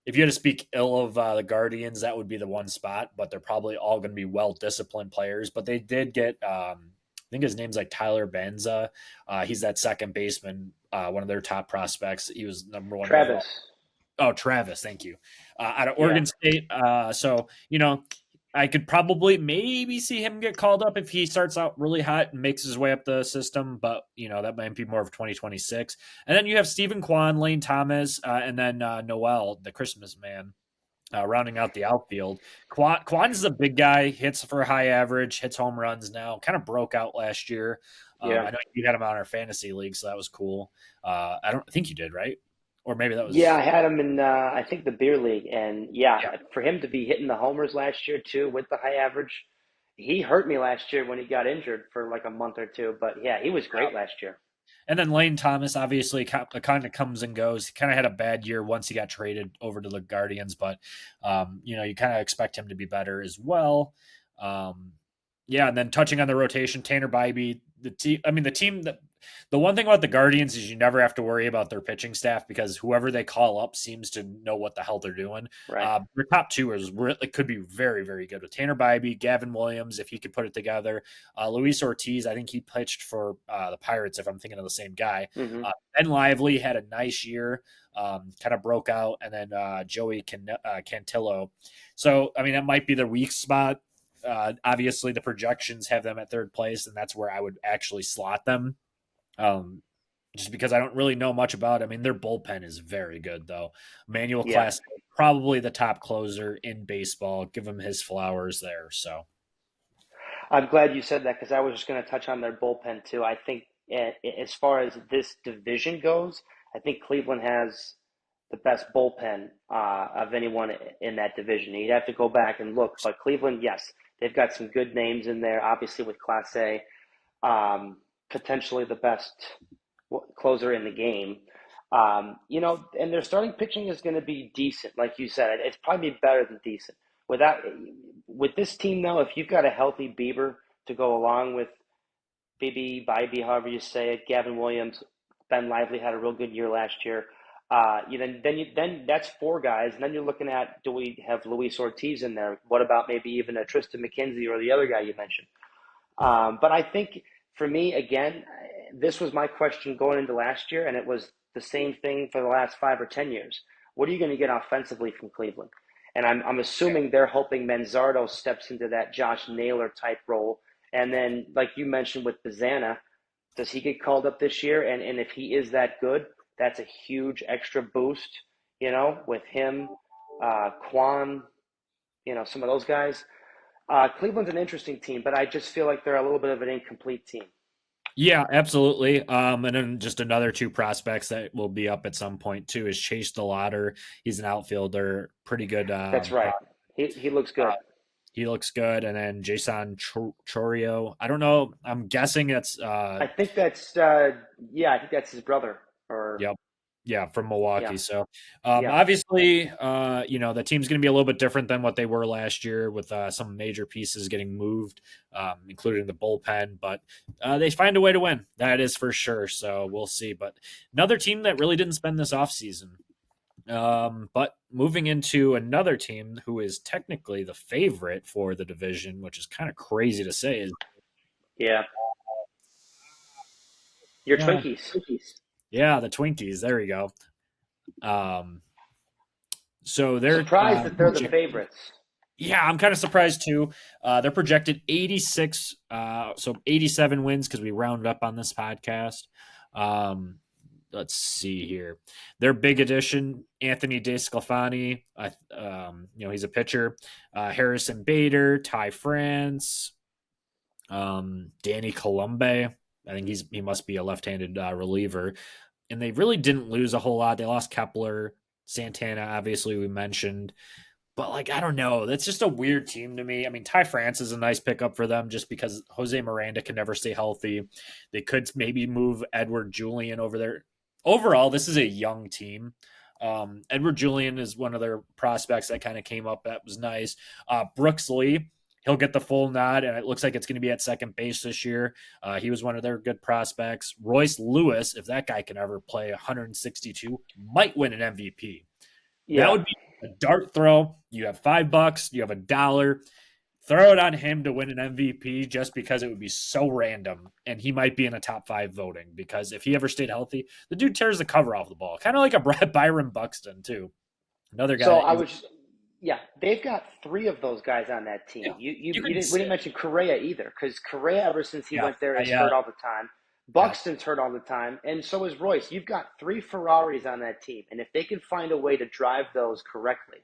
if you had to speak ill of the Guardians, that would be the one spot. But they're probably all going to be well disciplined players. But they did get I think his name's like Tyler Benza. He's that second baseman, one of their top prospects. He was number one overall. Travis, Oh, Travis, thank you. Out of yeah. Oregon State. So I could probably maybe see him get called up if he starts out really hot and makes his way up the system, but that might be more of 2026. And then you have Stephen Kwan, Lane Thomas, and then Noel, the Christmas man, rounding out the outfield. Kwan's a big guy, hits for a high average, hits home runs now. Kind of broke out last year. Yeah. I know you had him on our fantasy league, so that was cool. I don't think you did, right? Or maybe that Yeah, was I had him in I think the beer league, and yeah, yeah. for him to be hitting the homers last year too with the high average, he hurt me last year when he got injured for like a month or two. But yeah, he was great last year. And then Lane Thomas obviously kind of comes and goes. He kind of had a bad year once he got traded over to the Guardians, but you kind of expect him to be better as well. Yeah, and then touching on the rotation, Tanner Bybee, the team. I mean, the one thing about the Guardians is you never have to worry about their pitching staff because whoever they call up seems to know what the hell they're doing. Right. Their top two could be very, very good with Tanner Bybee, Gavin Williams, if he could put it together. Luis Ortiz, I think he pitched for the Pirates, if I'm thinking of the same guy. Mm-hmm. Ben Lively had a nice year, kind of broke out, and then Joey Cantillo. So, I mean, that might be their weak spot. Obviously, the projections have them at third place, and that's where I would actually slot them. Just because I don't really know much about it. I mean, their bullpen is very good, though. Manuel Yeah. Class, probably the top closer in baseball. Give him his flowers there. So, I'm glad you said that because I was just going to touch on their bullpen too. I think as far as this division goes, I think Cleveland has the best bullpen of anyone in that division. You'd have to go back and look, but Cleveland, yes, they've got some good names in there. Obviously, with Class A, potentially the best closer in the game. And their starting pitching is going to be decent, like you said. It's probably better than decent. With this team, though, if you've got a healthy Bieber to go along with Bybee, however you say it, Gavin Williams, Ben Lively had a real good year last year. Then that's four guys, and then you're looking at, do we have Luis Ortiz in there? What about maybe even a Tristan McKenzie or the other guy you mentioned? But I think for me, again, this was my question going into last year, and it was the same thing for the last 5 or 10 years. What are you going to get offensively from Cleveland? And I'm assuming they're hoping Manzardo steps into that Josh Naylor type role. And then, like you mentioned with Bazana, does he get called up this year? And if he is that good, that's a huge extra boost, with him, Kwan, some of those guys. Cleveland's an interesting team, but I just feel like they're a little bit of an incomplete team. yeah, absolutely. And then just another two prospects that will be up at some point, too, is Chase DeLauder. He's an outfielder, pretty good. That's right. He looks good. He looks good. And then Jason Chorio. I don't know. I'm guessing that's. I think that's his brother. Or Yep. Yeah, from Milwaukee. yeah, So yeah. obviously, the team's going to be a little bit different than what they were last year with some major pieces getting moved, including the bullpen. But they find a way to win. That is for sure. So we'll see. But another team that really didn't spend this offseason. But moving into another team who is technically the favorite for the division, which is kind of crazy to say, is Yeah. Your yeah, Twinkies. yeah, the Twinkies. There we go. So they're Surprised that they're the favorites. yeah, I'm kind of surprised too. They're projected 86, so 87 wins because we rounded up on this podcast. Let's see here. Their big addition, Anthony DeSclafani. He's a pitcher. Harrison Bader, Ty France, Danny Colombe. I think he must be a left-handed reliever. And they really didn't lose a whole lot. They lost Kepler, Santana, obviously we mentioned. But, I don't know. That's just a weird team to me. I mean, Ty France is a nice pickup for them just because Jose Miranda can never stay healthy. They could maybe move Edward Julian over there. Overall, this is a young team. Edward Julian is one of their prospects that kind of came up. That was nice. Brooks Lee, he'll get the full nod, and it looks like it's going to be at second base this year. He was one of their good prospects. Royce Lewis, if that guy can ever play 162, might win an MVP. Yeah. That would be a dart throw. You have $5, you have $1. Throw it on him to win an MVP just because it would be so random, and he might be in a top 5 voting because if he ever stayed healthy, the dude tears the cover off the ball, kind of like a Byron Buxton too. Another guy. So Yeah, they've got three of those guys on that Yeah, team. You you, you you can didn't we say, didn't mention Correa either, because Correa ever since he yeah, went there is yeah, hurt all the time. yeah. Buxton's hurt all the time, and so is Royce. You've got three Ferraris on that team, and if they can find a way to drive those correctly,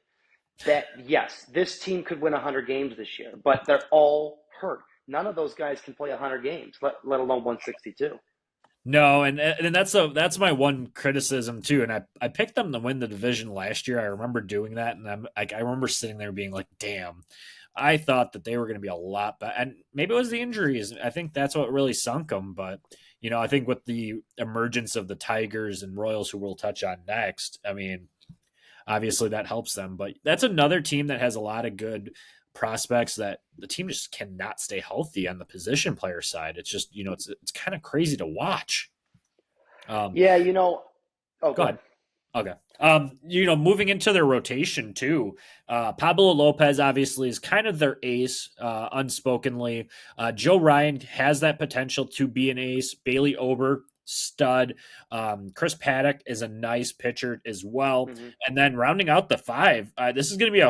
that yes, this team could win 100 games this year, but they're all hurt. None of those guys can play 100 games, let alone 162. No, and that's my one criticism too. And I picked them to win the division last year. I remember doing that, and I remember sitting there being like, "Damn, I thought that they were going to be a lot better." And maybe it was the injuries. I think that's what really sunk them. But I think with the emergence of the Tigers and Royals, who we'll touch on next, I mean, obviously that helps them. But that's another team that has a lot of good prospects that the team just cannot stay healthy on the position player side. It's just, it's kind of crazy to watch. Um, Yeah, oh, Go go ahead. ahead. Okay. Moving into their rotation too, Pablo Lopez obviously is kind of their ace, unspokenly. Joe Ryan has that potential to be an ace. Bailey Ober, stud. Chris Paddock is a nice pitcher as well. Hmm. And then rounding out the five, this is going to be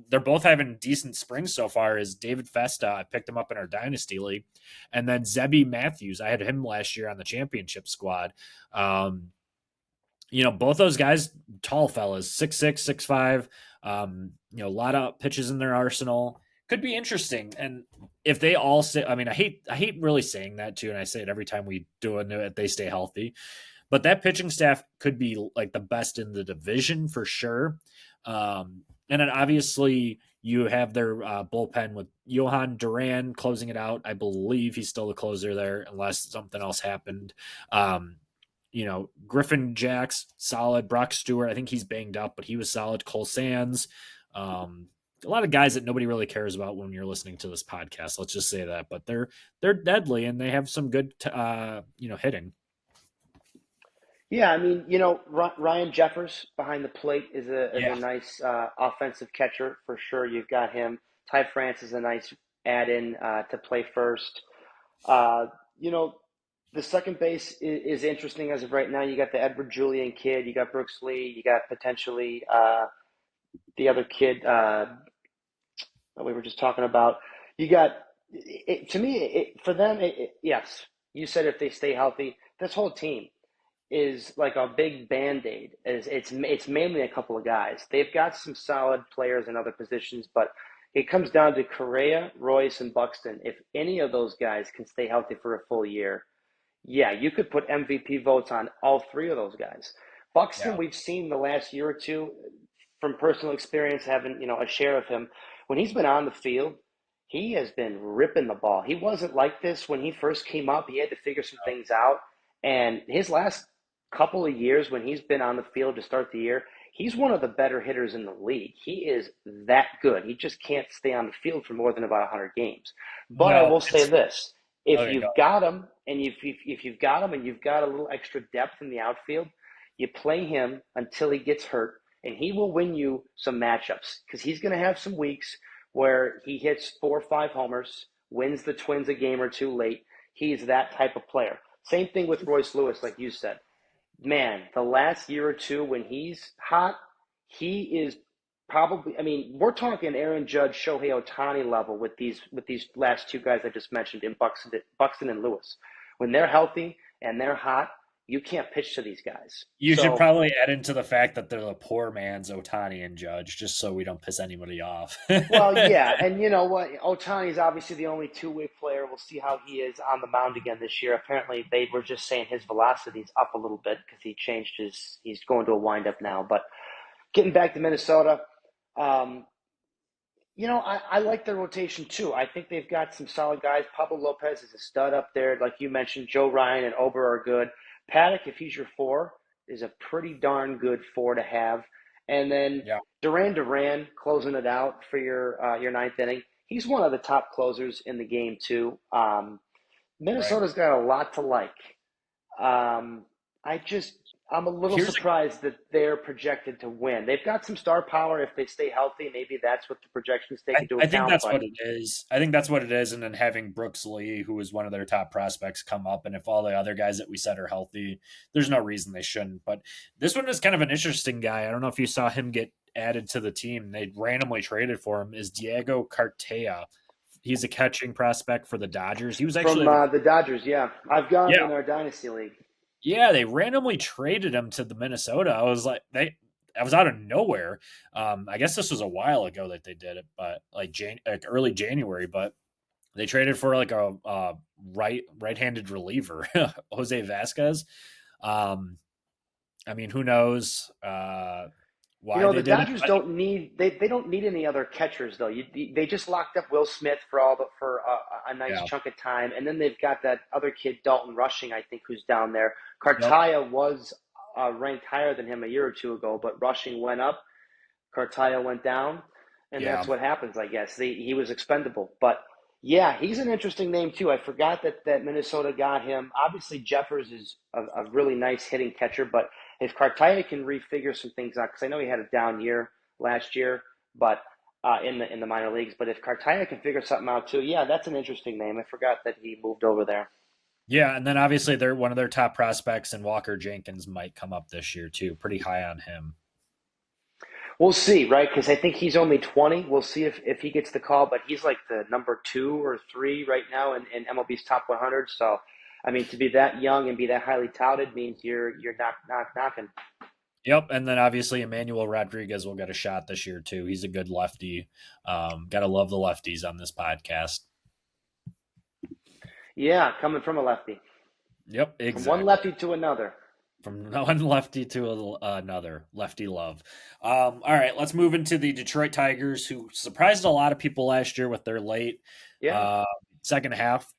they're both having decent springs so far. Is David Festa? I picked him up in our dynasty league, and then Zebby Matthews. I had him last year on the championship squad. Both those guys, tall fellas, 6'6", 6'5". A lot of pitches in their arsenal. Could be interesting. And if they all say, I mean, I hate really saying that too, and I say it every time we do it, they stay healthy. But that pitching staff could be like the best in the division for sure. And then obviously you have their bullpen with Johan Duran closing it out. I believe he's still the closer there, unless something else happened. Um, Griffin Jacks, solid. Brock Stewart, I think he's banged up, but he was solid. Cole Sands, a lot of guys that nobody really cares about when you're listening to this podcast. Let's just say that, but they're deadly and they have some good, hitting. Yeah, I mean, Ryan Jeffers behind the plate is a Yeah, nice offensive catcher for sure. You've got him. Ty France is a nice add-in to play first. Uh, you know, the second base is interesting as of right now. You got the Edward Julian kid. You got Brooks Lee. You got potentially the other kid that we were just talking about. You got to me for them. Yes, you said if they stay healthy, this whole team is like a big band-aid. It's mainly a couple of guys. They've got some solid players in other positions, but it comes down to Correa, Royce, and Buxton. If any of those guys can stay healthy for a full year, yeah, you could put MVP votes on all three of those guys. Buxton, yeah, we've seen the last year or two from personal experience, having a share of him. When he's been on the field, he has been ripping the ball. He wasn't like this when he first came up. He had to figure some things out, and his last couple of years when he's been on the field to start the year, he's one of the better hitters in the league. He is that good. He just can't stay on the field for more than about 100 games. But I no, will say this: if okay, go. you've got him, and if you've got him, and you've got a little extra depth in the outfield, you play him until he gets hurt, and he will win you some matchups because he's going to have some weeks where he hits 4 or 5 homers, wins the Twins a game or two late. He's that type of player. Same thing with Royce Lewis, like you said. Man, the last year or two when he's hot, he is probably. I mean, we're talking Aaron Judge, Shohei Ohtani level with these last two guys I just mentioned in Buxton and Lewis. When they're healthy and they're hot, you can't pitch to these guys. You should So, probably add into the fact that they're the poor man's Otani and Judge, just so we don't piss anybody off. well, yeah, and you know what? Ohtani's obviously the only two-way player. We'll see how he is on the mound again this year. Apparently, they were just saying his velocity's up a little bit because he changed his. He's going to a windup now. But getting back to Minnesota, um, I like their rotation too. I think they've got some solid guys. Pablo Lopez is a stud up there. Like you mentioned, Joe Ryan and Ober are good. Paddock, if he's your four, is a pretty darn good four to have. And then Yeah, Duran closing it out for your ninth inning. He's one of the top closers in the game too. right. Minnesota's got a lot to like. Um, I'm a little Here's a surprised that they're projected to win. They've got some star power if they stay healthy. Maybe that's what the projections take into I think account. that's But what it is. I think that's what it is. And then having Brooks Lee, who is one of their top prospects, come up. And if all the other guys that we said are healthy, there's no reason they shouldn't. But this one is kind of an interesting guy. I don't know if you saw him get added to the team. They randomly traded for him. Is Diego Cartaya. He's a catching prospect for the Dodgers. He was From actually like the Dodgers, yeah. I've got him yeah, in our dynasty league. yeah. They randomly traded him to the Minnesota. I was like I was out of nowhere. I guess this was a while ago that they did it, but like early January. But they traded for like a right-handed reliever, Jose Vasquez. Um, I mean, who knows You why know, they the did it? Dodgers But they don't need any other catchers though. They just locked up Will Smith for a nice yeah, chunk of time, and then they've got that other kid Dalton Rushing, I think, who's down there. yep, Cartaya was ranked higher than him a year or two ago, but Rushing went up, Cartaya went down, and yeah. that's what happens, I guess. He was expendable, but yeah, he's an interesting name too. I forgot that Minnesota got him. Obviously, Jeffers is a really nice hitting catcher, but if Cartaya can refigure some things out, because I know he had a down year last year, but in the minor leagues. But if Cartaya can figure something out too, yeah, that's an interesting name. I forgot that he moved over there. Yeah, and then obviously they're one of their top prospects, and Walker Jenkins might come up this year too. Pretty high on him. We'll see, right? Because I think he's only 20. We'll see if he gets the call, but he's like the number 2 or 3 right now in MLB's top 100. So, I mean, to be that young and be that highly touted means you're knocking. Yep, and then obviously Emmanuel Rodriguez will get a shot this year too. He's a good lefty. Gotta love the lefties on this podcast. Yeah, coming from a lefty, Yep, from one exactly. lefty to another. From one lefty to another lefty love. All right, let's move into the Detroit Tigers, who surprised a lot of people last year with their late Yeah. uh, second half.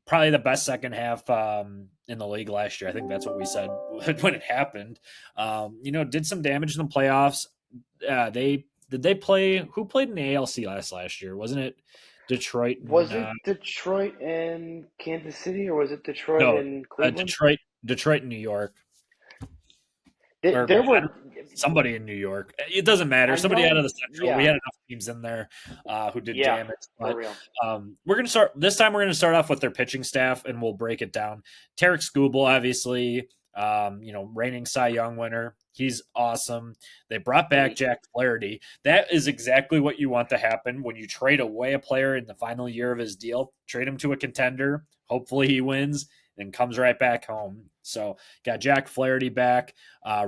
Probably the best second half in the league last year. I think that's what we said when it happened. Did some damage in the playoffs. They did they play? Who played in the ALC last year? Wasn't it Detroit and Was it Detroit and Kansas City, or was it Detroit no and Cleveland? Detroit and New York, or There were, somebody in New York. It doesn't matter. I Somebody out of know, the Central. We yeah, had enough teams in there who did yeah, damage. for But real. we're gonna start this time. We're gonna start off with their pitching staff, and we'll break it down. Tarek Skubal, obviously, reigning Cy Young winner. He's awesome. They brought back Elite. Jack Flaherty. That is exactly what you want to happen when you trade away a player in the final year of his deal. Trade him to a contender. Hopefully he wins and comes right back home. So got Jack Flaherty back.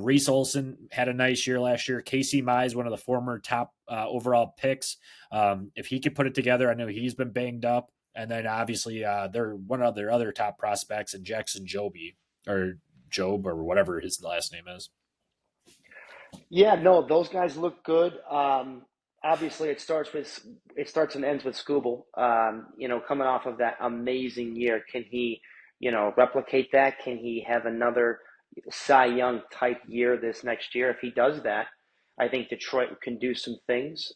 Reese Olson had a nice year last year. Casey Mize, one of the former top overall picks. If he could put it together, I know he's been banged up. And then obviously they're one of their other top prospects in Jackson Joby or Job or whatever his last name is. Yeah, no, those guys look good. Obviously, it starts and ends with Scooble. Coming off of that amazing year, can he, replicate that? Can he have another Cy Young type year this next year? If he does that, I think Detroit can do some things.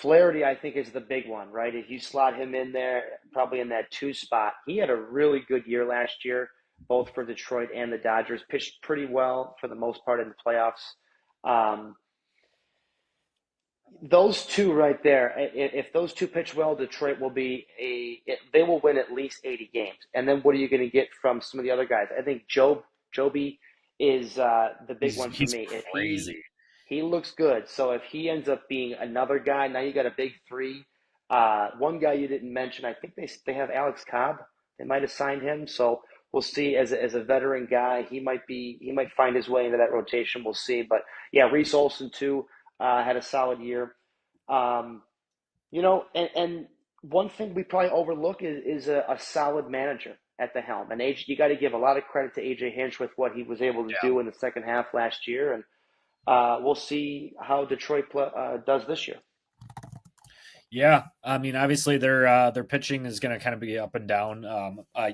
Flaherty, I think, is the big one, right? If you slot him in there, probably in that 2 spot, he had a really good year last year, both for Detroit and the Dodgers. Pitched pretty well for the most part in the playoffs. Um, those two right there, if those two pitch well, Detroit will they will win at least 80 games. And then what are you going to get from some of the other guys? I think Joby is the big one for He's me. If crazy. he looks good, so if he ends up being another guy, now you got a big three. One guy you didn't mention, I think they have Alex Cobb. They might have signed him, so we'll see. As a veteran guy, he might find his way into that rotation. We'll see, but yeah, Reese Olson too had a solid year. Um, and one thing we probably overlook is a solid manager at the helm. And you got to give a lot of credit to AJ Hinch with what he was able to do in the second half last year, and we'll see how Detroit does this year. Yeah, I mean, obviously their pitching is going to kind of be up and down. I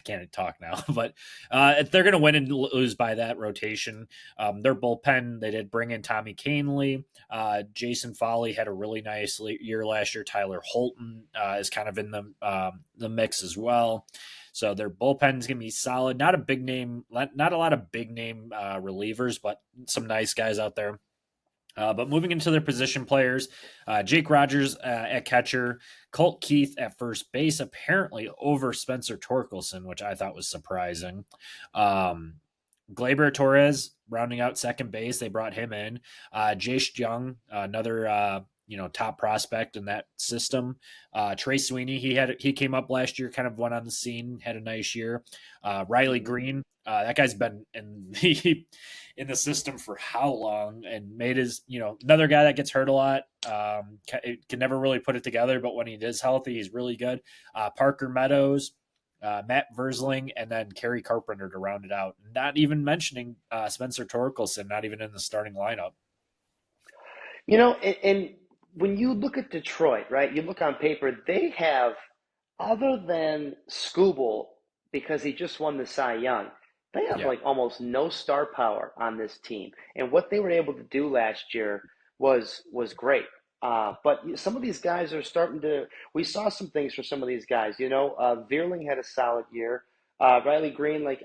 can't talk now, but if they're going to win and lose by that rotation. Their bullpen, they did bring in Tommy Canley. Jason Foley had a really nice year last year. Tyler Holton is kind of in the mix as well. So their bullpen is going to be solid. Not a big name, not a lot of big name relievers, but some nice guys out there. But moving into their position players, Jake Rogers at catcher, Colt Keith at first base, apparently over Spencer Torkelson, which I thought was surprising. Glaber Torres rounding out second base. They brought him in. Jace Young, another top prospect in that system. Trey Sweeney, he came up last year, kind of went on the scene, had a nice year. Riley Mhm. Green, that guy's been in the system for how long and made his another guy that gets hurt a lot. Can never really put it together, but when he is healthy, he's really good. Parker Meadows, Matt Versling, and then Kerry Carpenter to round it out. Not even mentioning Spencer Torkelson, not even in the starting lineup. And when you look at Detroit, right, you look on paper, they have, other than Skubal, because he just won the Cy Young, they have Yeah. like almost no star power on this team. And what they were able to do last year was great. But some of these guys are starting to. We saw some things for some of these guys. Veerling had a solid year. Riley Green, like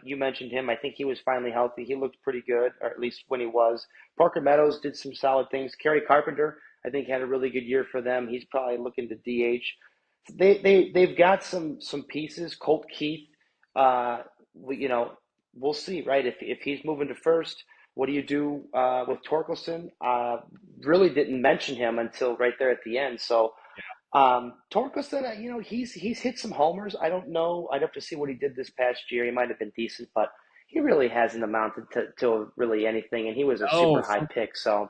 you mentioned him, I think he was finally healthy. He looked pretty good, or at least when he was. Parker Meadows did some solid things. Kerry Carpenter, I think, had a really good year for them. He's probably looking to DH. They've got some pieces. Colt Keith, we'll see, right? If he's moving to first, what do you do with Torkelson? Really didn't mention him until right there at the end. So Torkelson, he's hit some homers. I don't know. I'd have to see what he did this past year. He might have been decent, but he really hasn't amounted to really anything. And he was a super Oh, high pick. So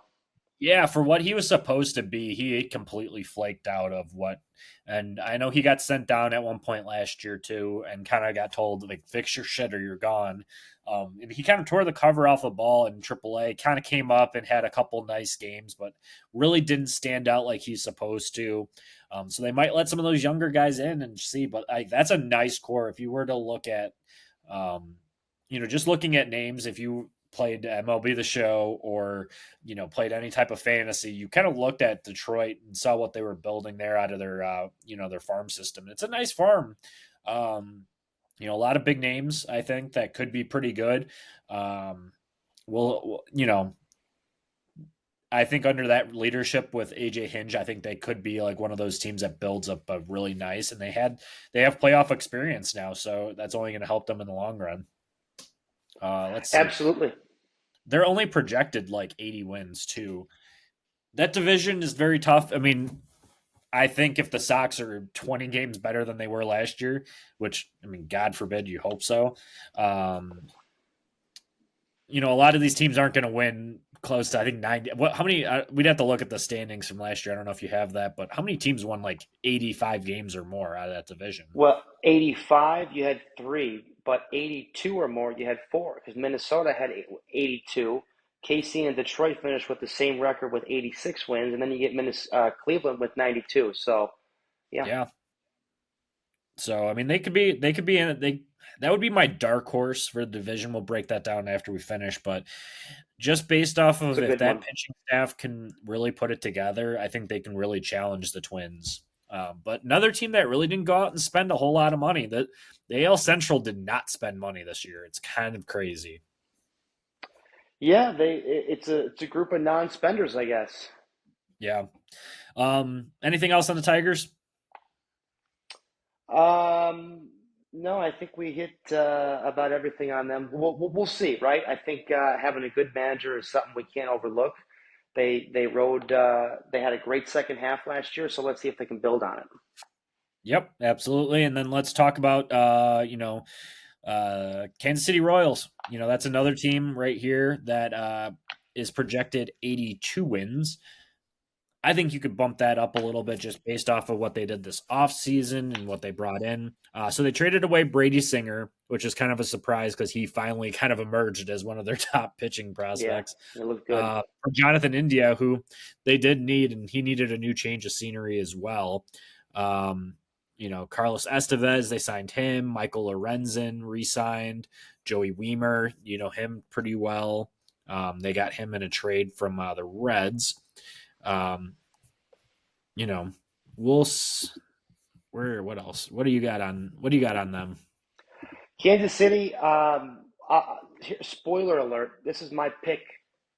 yeah, for what he was supposed to be, he completely flaked out of what. And I know he got sent down at one point last year too, and kind of got told like fix your shit or you're gone. And he kind of tore the cover off the ball in AAA. Kind of came up and had a couple nice games, but really didn't stand out like he's supposed to. So they might let some of those younger guys in and see. But that's a nice core. If you were to look at, um, just looking at names, if you played MLB The Show or played any type of fantasy, you kind of looked at Detroit and saw what they were building there out of their farm system. It's a nice farm. A lot of big names, I think, that could be pretty good. Well, I think under that leadership with AJ Hinge, I think they could be like one of those teams that builds up a really nice, and they have playoff experience now, so that's only going to help them in the long run. Let's see. absolutely. They're only projected like 80 wins too. That division is very tough. I mean, I think if the Sox are 20 games better than they were last year, which I mean, God forbid, you hope so. Um, a lot of these teams aren't going to win close to I think 90. How many? We'd have to look at the standings from last year. I don't know if you have that, but how many teams won like 85 games or more out of that division? Well, 85, you had three, but 82 or more, you had four, because Minnesota had 82. KC and Detroit finished with the same record with 86 wins, and then you get Cleveland with 92. So, yeah, Yeah. So I mean, they could be in it. That would be my dark horse for the division. We'll break that down after we finish, but just based off it's of a if good that one. pitching staff can really put it together, I think they can really challenge the Twins. But another team that really didn't go out and spend a whole lot of money, that the AL Central did not spend money this year. It's kind of crazy. Yeah, it's a group of non-spenders, I guess. Yeah. Anything else on the Tigers? Um, no, I think we hit about everything on them. We'll see, right? I think having a good manager is something we can't overlook. They had a great second half last year, so let's see if they can build on it. Yep, absolutely. And then let's talk about Kansas City Royals. That's another team right here that is projected 82 wins. I think you could bump that up a little bit just based off of what they did this offseason and what they brought in. So they traded away Brady Singer, which is kind of a surprise because he finally kind of emerged as one of their top pitching Yeah, prospects. it looked good. For Jonathan India, who they did need, and he needed a new change of scenery as well. Um, Carlos Estevez, they signed him. Michael Lorenzen re-signed. Joey Weimer, him pretty well. They got him in a trade from the Reds. Um, you know, we'll where what else? What do you got on them? Kansas City. Spoiler alert: this is my pick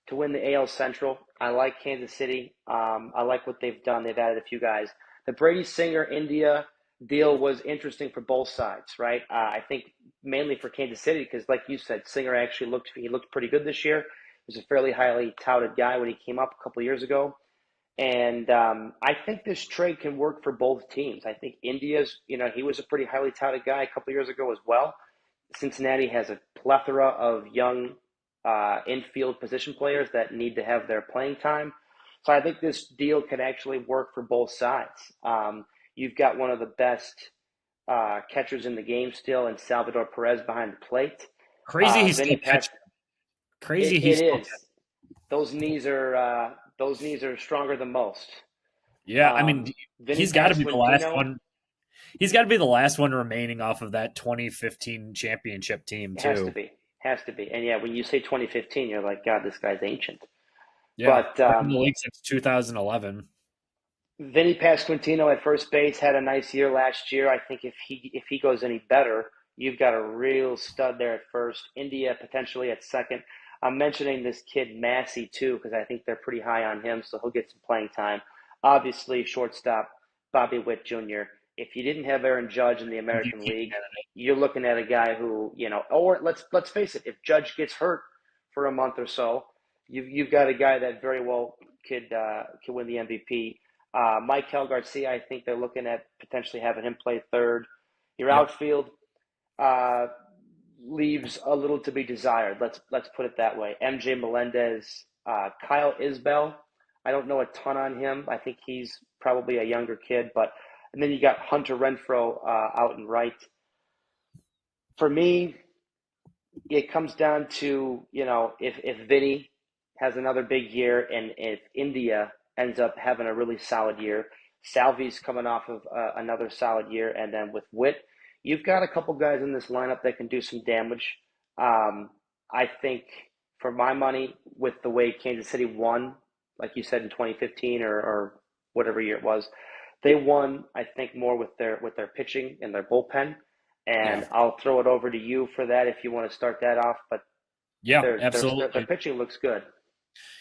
to win the AL Central. I like Kansas City. I like what they've done. They've added a few guys. The Brady Singer, India. deal was interesting for both sides, right? I think mainly for Kansas City because, like you said, Singer actually looked pretty good this year. He was a fairly highly touted guy when he came up a couple of years ago. And I think this trade can work for both teams. I think India's, he was a pretty highly touted guy a couple of years ago as well. Cincinnati has a plethora of young infield position players that need to have their playing time. So I think this deal can actually work for both sides. You've got one of the best catchers in the game still, and Salvador Perez behind the plate. Crazy he's still Vinny Pas- catching. Crazy it he's still is. catching. Those knees are stronger than most. Yeah, I mean, Vinny he's got to be the last Pasquantino one. He's got to be the last one remaining off of that 2015 championship team has to too. be, has to be. And yeah, when you say 2015, you're like, God, this guy's ancient. Yeah, But been in the league since 2011. Vinny Pasquantino at first base had a nice year last year. I think if he goes any better, you've got a real stud there at first. India potentially at second. I'm mentioning this kid Massey too because I think they're pretty high on him, so he'll get some playing time. Obviously, shortstop Bobby Witt Jr. If you didn't have Aaron Judge in the American MVP League, candidate. you're looking at a guy who, or let's face it, if Judge gets hurt for a month or so, you've got a guy that very well could win the MVP. Michael Garcia, I think they're looking at potentially having him play third. Your Yep. outfield uh, leaves a little to be desired. Let's put it that way. MJ Melendez, Kyle Isbell. I don't know a ton on him. I think he's probably a younger kid, but and then you got Hunter Renfroe out and right. For me, it comes down to if Vinny has another big year and if India ends up having a really solid year, Salvi's coming off of another solid year, and then with Witt, you've got a couple guys in this lineup that can do some damage. I think for my money, with the way Kansas City won, like you said in 2015 or whatever year it was, they won. I think more with their pitching and their bullpen. Yeah. And I'll throw it over to you for that if you want to start that off. But Yeah, their absolutely. pitching looks good.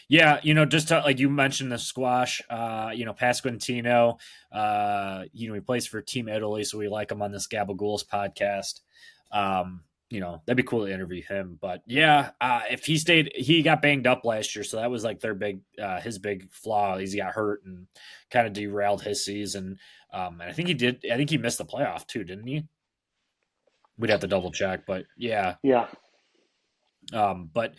Yeah, just like you mentioned the squash, Pasquantino, he plays for Team Italy, so we like him on this Gabagools podcast. That'd be cool to interview him. But yeah, if he got banged up last year, so that was like his big flaw. He got hurt and kind of derailed his season. And I think he missed the playoff too, didn't he? We'd have to double check, but yeah. Yeah. But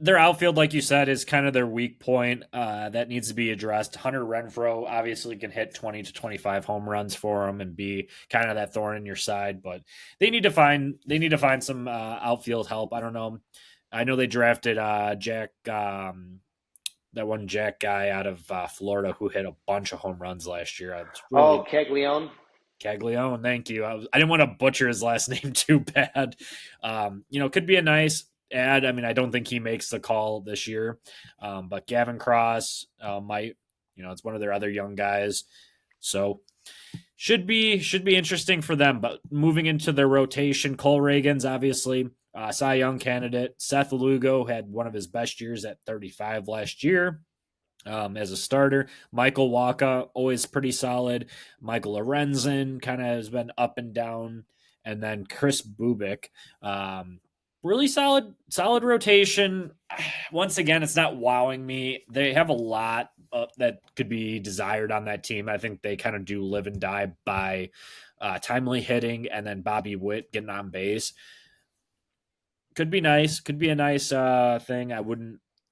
their outfield, like you said, is kind of their weak point. That needs to be addressed. Hunter Renfroe obviously can hit 20 to 25 home runs for them and be kind of that thorn in your side. But they need to find some outfield help. I don't know. I know they drafted Jack, that one Jack guy out of Florida who hit a bunch of home runs last year. It's Oh, really Caglione. Caglione, thank you. I didn't want to butcher his last name too bad. Could be a nice add. I mean, I don't think he makes the call this year, but Gavin Cross might. It's one of their other young guys, so should be interesting for them. But moving into their rotation, Cole Reagan's obviously Cy Young candidate. Seth Lugo had one of his best years at 35 last year. As a starter. Michael Waka, always pretty solid. Michael Lorenzen kind of has been up and down. And then Chris Bubik, really solid rotation. Once again, it's not wowing me. They have a lot that could be desired on that team. I think they kind of do live and die by timely hitting and then Bobby Witt getting on base. Could be nice. Could be a nice thing.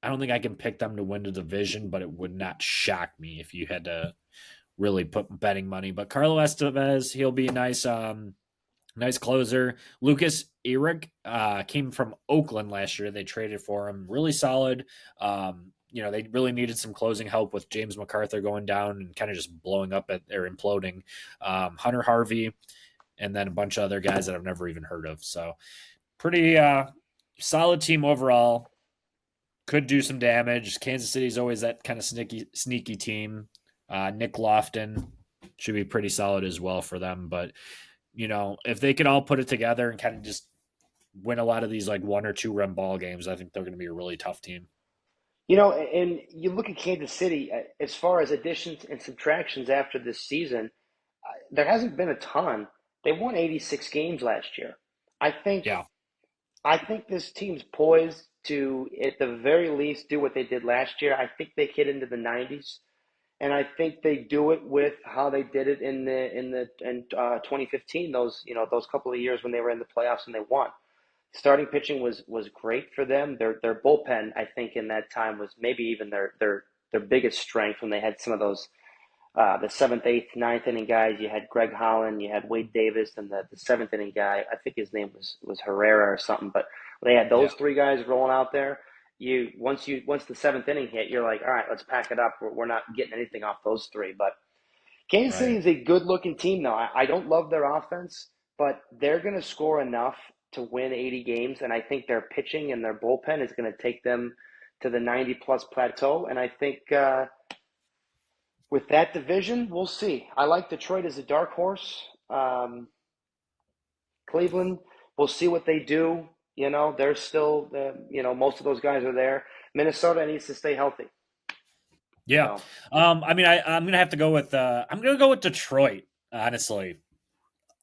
I don't think I can pick them to win the division, but it would not shock me if you had to really put betting money. But Carlo Estevez, he'll be a nice closer. Lucas Eric came from Oakland last year. They traded for him. Really solid. They really needed some closing help with James MacArthur going down and kind of just blowing up or imploding. Hunter Harvey, and then a bunch of other guys that I've never even heard of. So pretty solid team overall. Could do some damage. Kansas City's always that kind of sneaky team. Nick Lofton should be pretty solid as well for them. But, if they could all put it together and kind of just win a lot of these like 1 or 2 run ball games, I think they're going to be a really tough team. And you look at Kansas City as far as additions and subtractions after this season. there hasn't been a ton. They won 86 games last year. I think Yeah, I think this team's poised to, at the very least, do what they did last year. I think they hit into the 90s, and I think they do it with how they did it in 2015. Those couple of years when they were in the playoffs and they won. Starting pitching was great for them. Their bullpen, I think, in that time was maybe even their biggest strength when they had some of those the seventh, eighth, ninth inning guys. You had Greg Holland, you had Wade Davis, and the seventh inning guy. I think his name was Herrera or something. But they had yeah, those three guys rolling out there. Once the seventh inning hit, you're like, all right, let's pack it up. We're not getting anything off those three. But Kansas City right. is a good looking team, though. I don't love their offense, but they're going to score enough to win 80 games, and I think their pitching and their bullpen is going to take them to the 90 plus plateau. And I think with that division, we'll see. I like Detroit as a dark horse. Cleveland, we'll see what they do. They're still, most of those guys are there. Minnesota needs to stay healthy. Yeah. So I mean, I'm gonna have to go with. I'm gonna go with Detroit. Honestly,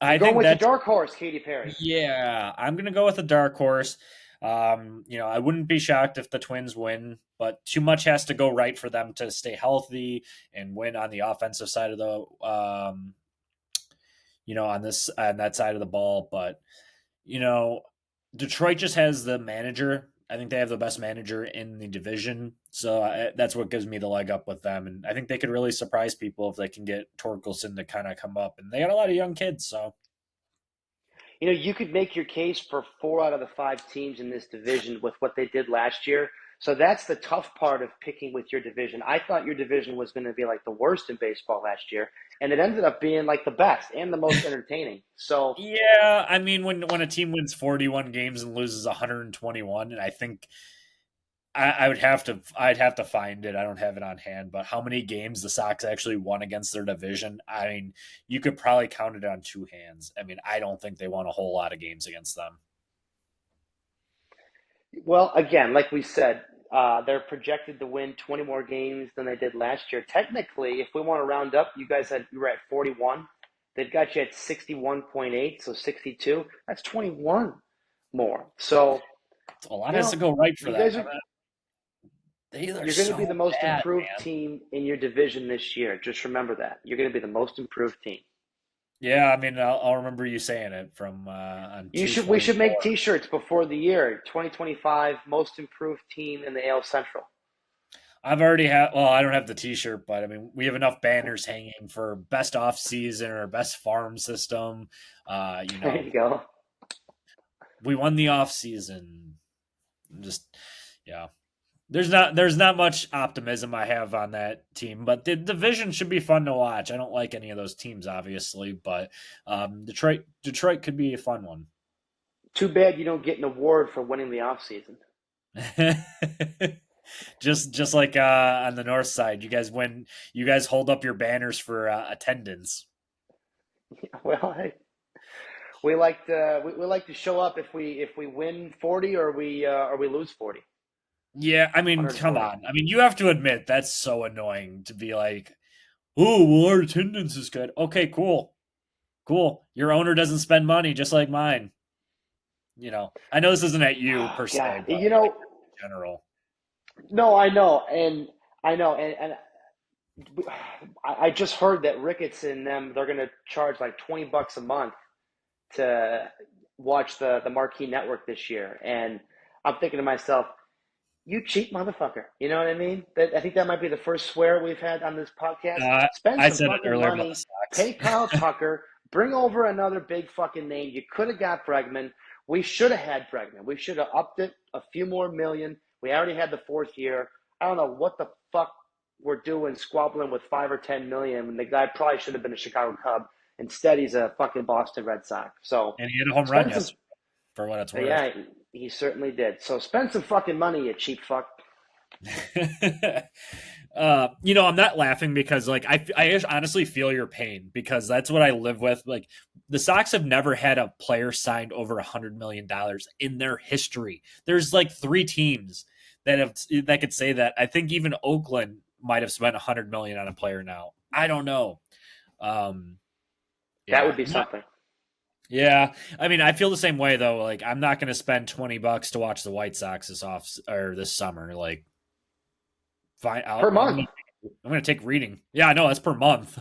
you're I going think with your that's dark horse, Katy Perry. yeah. I'm gonna go with a dark horse. I wouldn't be shocked if the Twins win, but too much has to go right for them to stay healthy and win on the offensive side of the on that side of the ball. But you know, Detroit just has the manager. I think they have the best manager in the division, so that's what gives me the leg up with them. And I think they could really surprise people if they can get Torkelson to kind of come up. And they got a lot of young kids, so You could make your case for 4 out of the 5 teams in this division with what they did last year. So that's the tough part of picking with your division. I thought your division was going to be like the worst in baseball last year, and it ended up being like the best and the most entertaining. So, yeah. I mean, when a team wins 41 games and loses 121, and I think I'd have to find it. I don't have it on hand, but how many games the Sox actually won against their division? I mean, you could probably count it on two hands. I mean, I don't think they won a whole lot of games against them. well, again, like we said, they're projected to win 20 more games than they did last year. Technically, if we want to round up, you were at 41. They've got you at 61.8, so 62. That's 21 more. So, A lot has to go right for you that. guys are They are you're going to be the so most bad, improved man. team in your division this year. Just remember that. You're going to be the most improved team. Yeah, I mean, I'll remember you saying it from on We should make 224. t-shirts before the year. 2025 most improved team in the AL Central. I've already had. Well, I don't have the T-shirt, but I mean, we have enough banners hanging for best off season or best farm system. Uh, you There know, you go. we won the off season. Just yeah, there's not much optimism I have on that team, but the division should be fun to watch. I don't like any of those teams, obviously, but Detroit could be a fun one. Too bad you don't get an award for winning the off season. just like on the north side, you guys hold up your banners for attendance. Well, hey, we like to show up if we win 40 or we lose 40. Yeah, I mean, come 140. on. I mean, you have to admit that's so annoying to be like, "Oh, well, our attendance is good." Okay, cool, cool. Your owner doesn't spend money, just like mine. I know this isn't at you Oh per God. se, but like in general. No, I know, and I just heard that Ricketts and them they're going to charge like $20 a month to watch the marquee network this year, and I'm thinking to myself, you cheap motherfucker. You know what I mean? I think that might be the first swear we've had on this podcast. Uh, Spend I some said it fucking earlier about the money, Sox. pay Kyle Tucker, bring over another big fucking name. You could have got Bregman. We should have had Bregman. We should have upped it a few more million. We already had the fourth year. I don't know what the fuck we're doing, squabbling with 5 or 10 million when the guy probably should have been a Chicago Cub. Instead, he's a fucking Boston Red Sox. So And he had a home run spend some. yesterday, for what it's worth. Yeah, he certainly did. So spend some fucking money, you cheap fuck. I'm not laughing because like I honestly feel your pain because that's what I live with. Like the Sox have never had a player signed over $100 million in their history. There's like three teams that could say that. I think even Oakland might have spent $100 million on a player now. I don't know. Um, That Yeah. would be something. Yeah. I mean, I feel the same way though. Like, I'm not going to spend $20 to watch the White Sox this summer. Like, fine. Per month. I'm gonna take reading. Yeah, I know that's per month.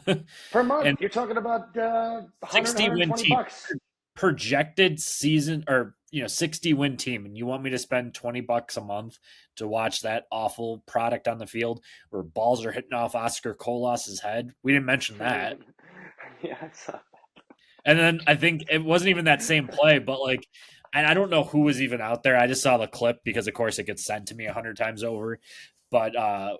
Per month. And You're talking about 100, 60 win team $120. projected season, or 60 win team, and you want me to spend $20 a month to watch that awful product on the field where balls are hitting off Oscar Colas's head? We didn't mention that. Yeah, I saw And then I think it wasn't even that same play, but like, and I don't know who was even out there. I just saw the clip because, of course, it gets sent to me 100 times over. But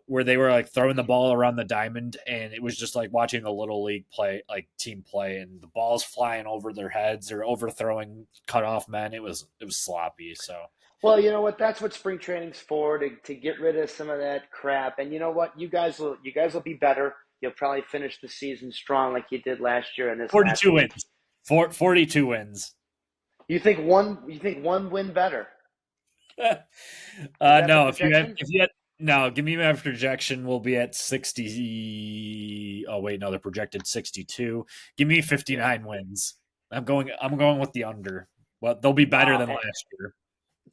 where they were like throwing the ball around the diamond, and it was just like watching a little league play, like team play, and the balls flying over their heads or overthrowing cutoff men. It was sloppy. So Well, you know what? That's what spring training's for, to get rid of some of that crap. And you know what? You guys will be better. You'll probably finish the season strong like you did last year and this last 42 week. wins, 42 wins. You think one win better? Is that the No, if you have projection? if you had no, give me my projection. We'll be at 60. Oh wait, no, they're projected 62. Give me Yeah. 59 wins. I'm going with the under. Well, they'll be better Wow. than last year.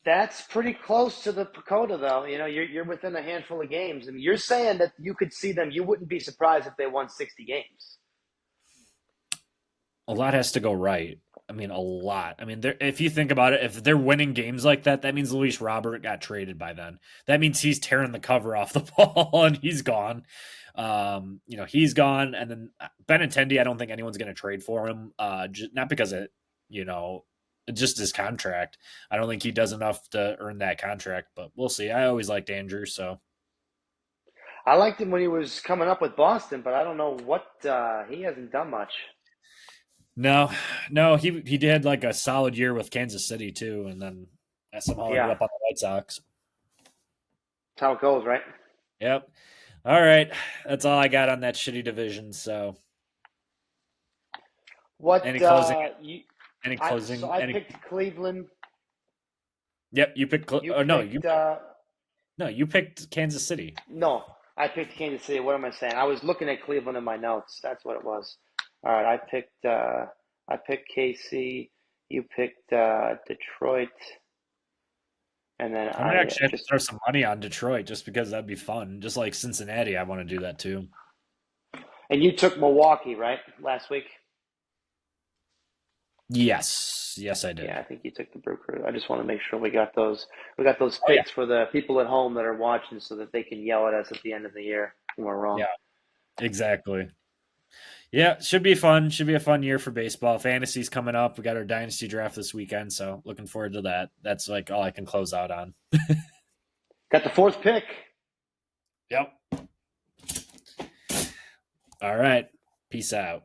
That's pretty close to the Pacoda, though. You're within a handful of games. I mean, you're saying that you could see them. You wouldn't be surprised if they won 60 games. A lot has to go right. I mean, a lot. I mean, if you think about it, if they're winning games like that, that means Luis Robert got traded by then. That means he's tearing the cover off the ball and he's gone. He's gone, and then Benintendi, I don't think anyone's going to trade for him. Not because it, you know, just his contract. I don't think he does enough to earn that contract, but we'll see. I always liked Andrew, so I liked him when he was coming up with Boston, but I don't know what he hasn't done much. no, no, he did like a solid year with Kansas City too, and then somehow ended Yeah, up on the White Sox. that's how it goes, right? Yep. All right, that's all I got on that shitty division. So, What any closing? you? Any I so closing? I Any? picked Cleveland. Yep, you picked. You Oh no, picked you picked Kansas City. no. I picked Kansas City. What am I saying? I was looking at Cleveland in my notes. That's what it was. All right, I picked KC. You picked Detroit, and then I might I actually have to just throw some money on Detroit just because that'd be fun. Just like Cincinnati, I want to do that too. and you took Milwaukee, right? Last week. Yes, yes, I Yeah, did. I think you took the Brew Crew. I just want to make sure we got those Oh yeah, picks for the people at home that are watching so that they can yell at us at the end of the year when we're wrong. yeah, exactly. Yeah, should be fun. Should be a fun year for baseball. Fantasy's coming up. We got our dynasty draft this weekend, so looking forward to that. That's like all I can close out on. Got the fourth pick. Yep. All right. Peace out.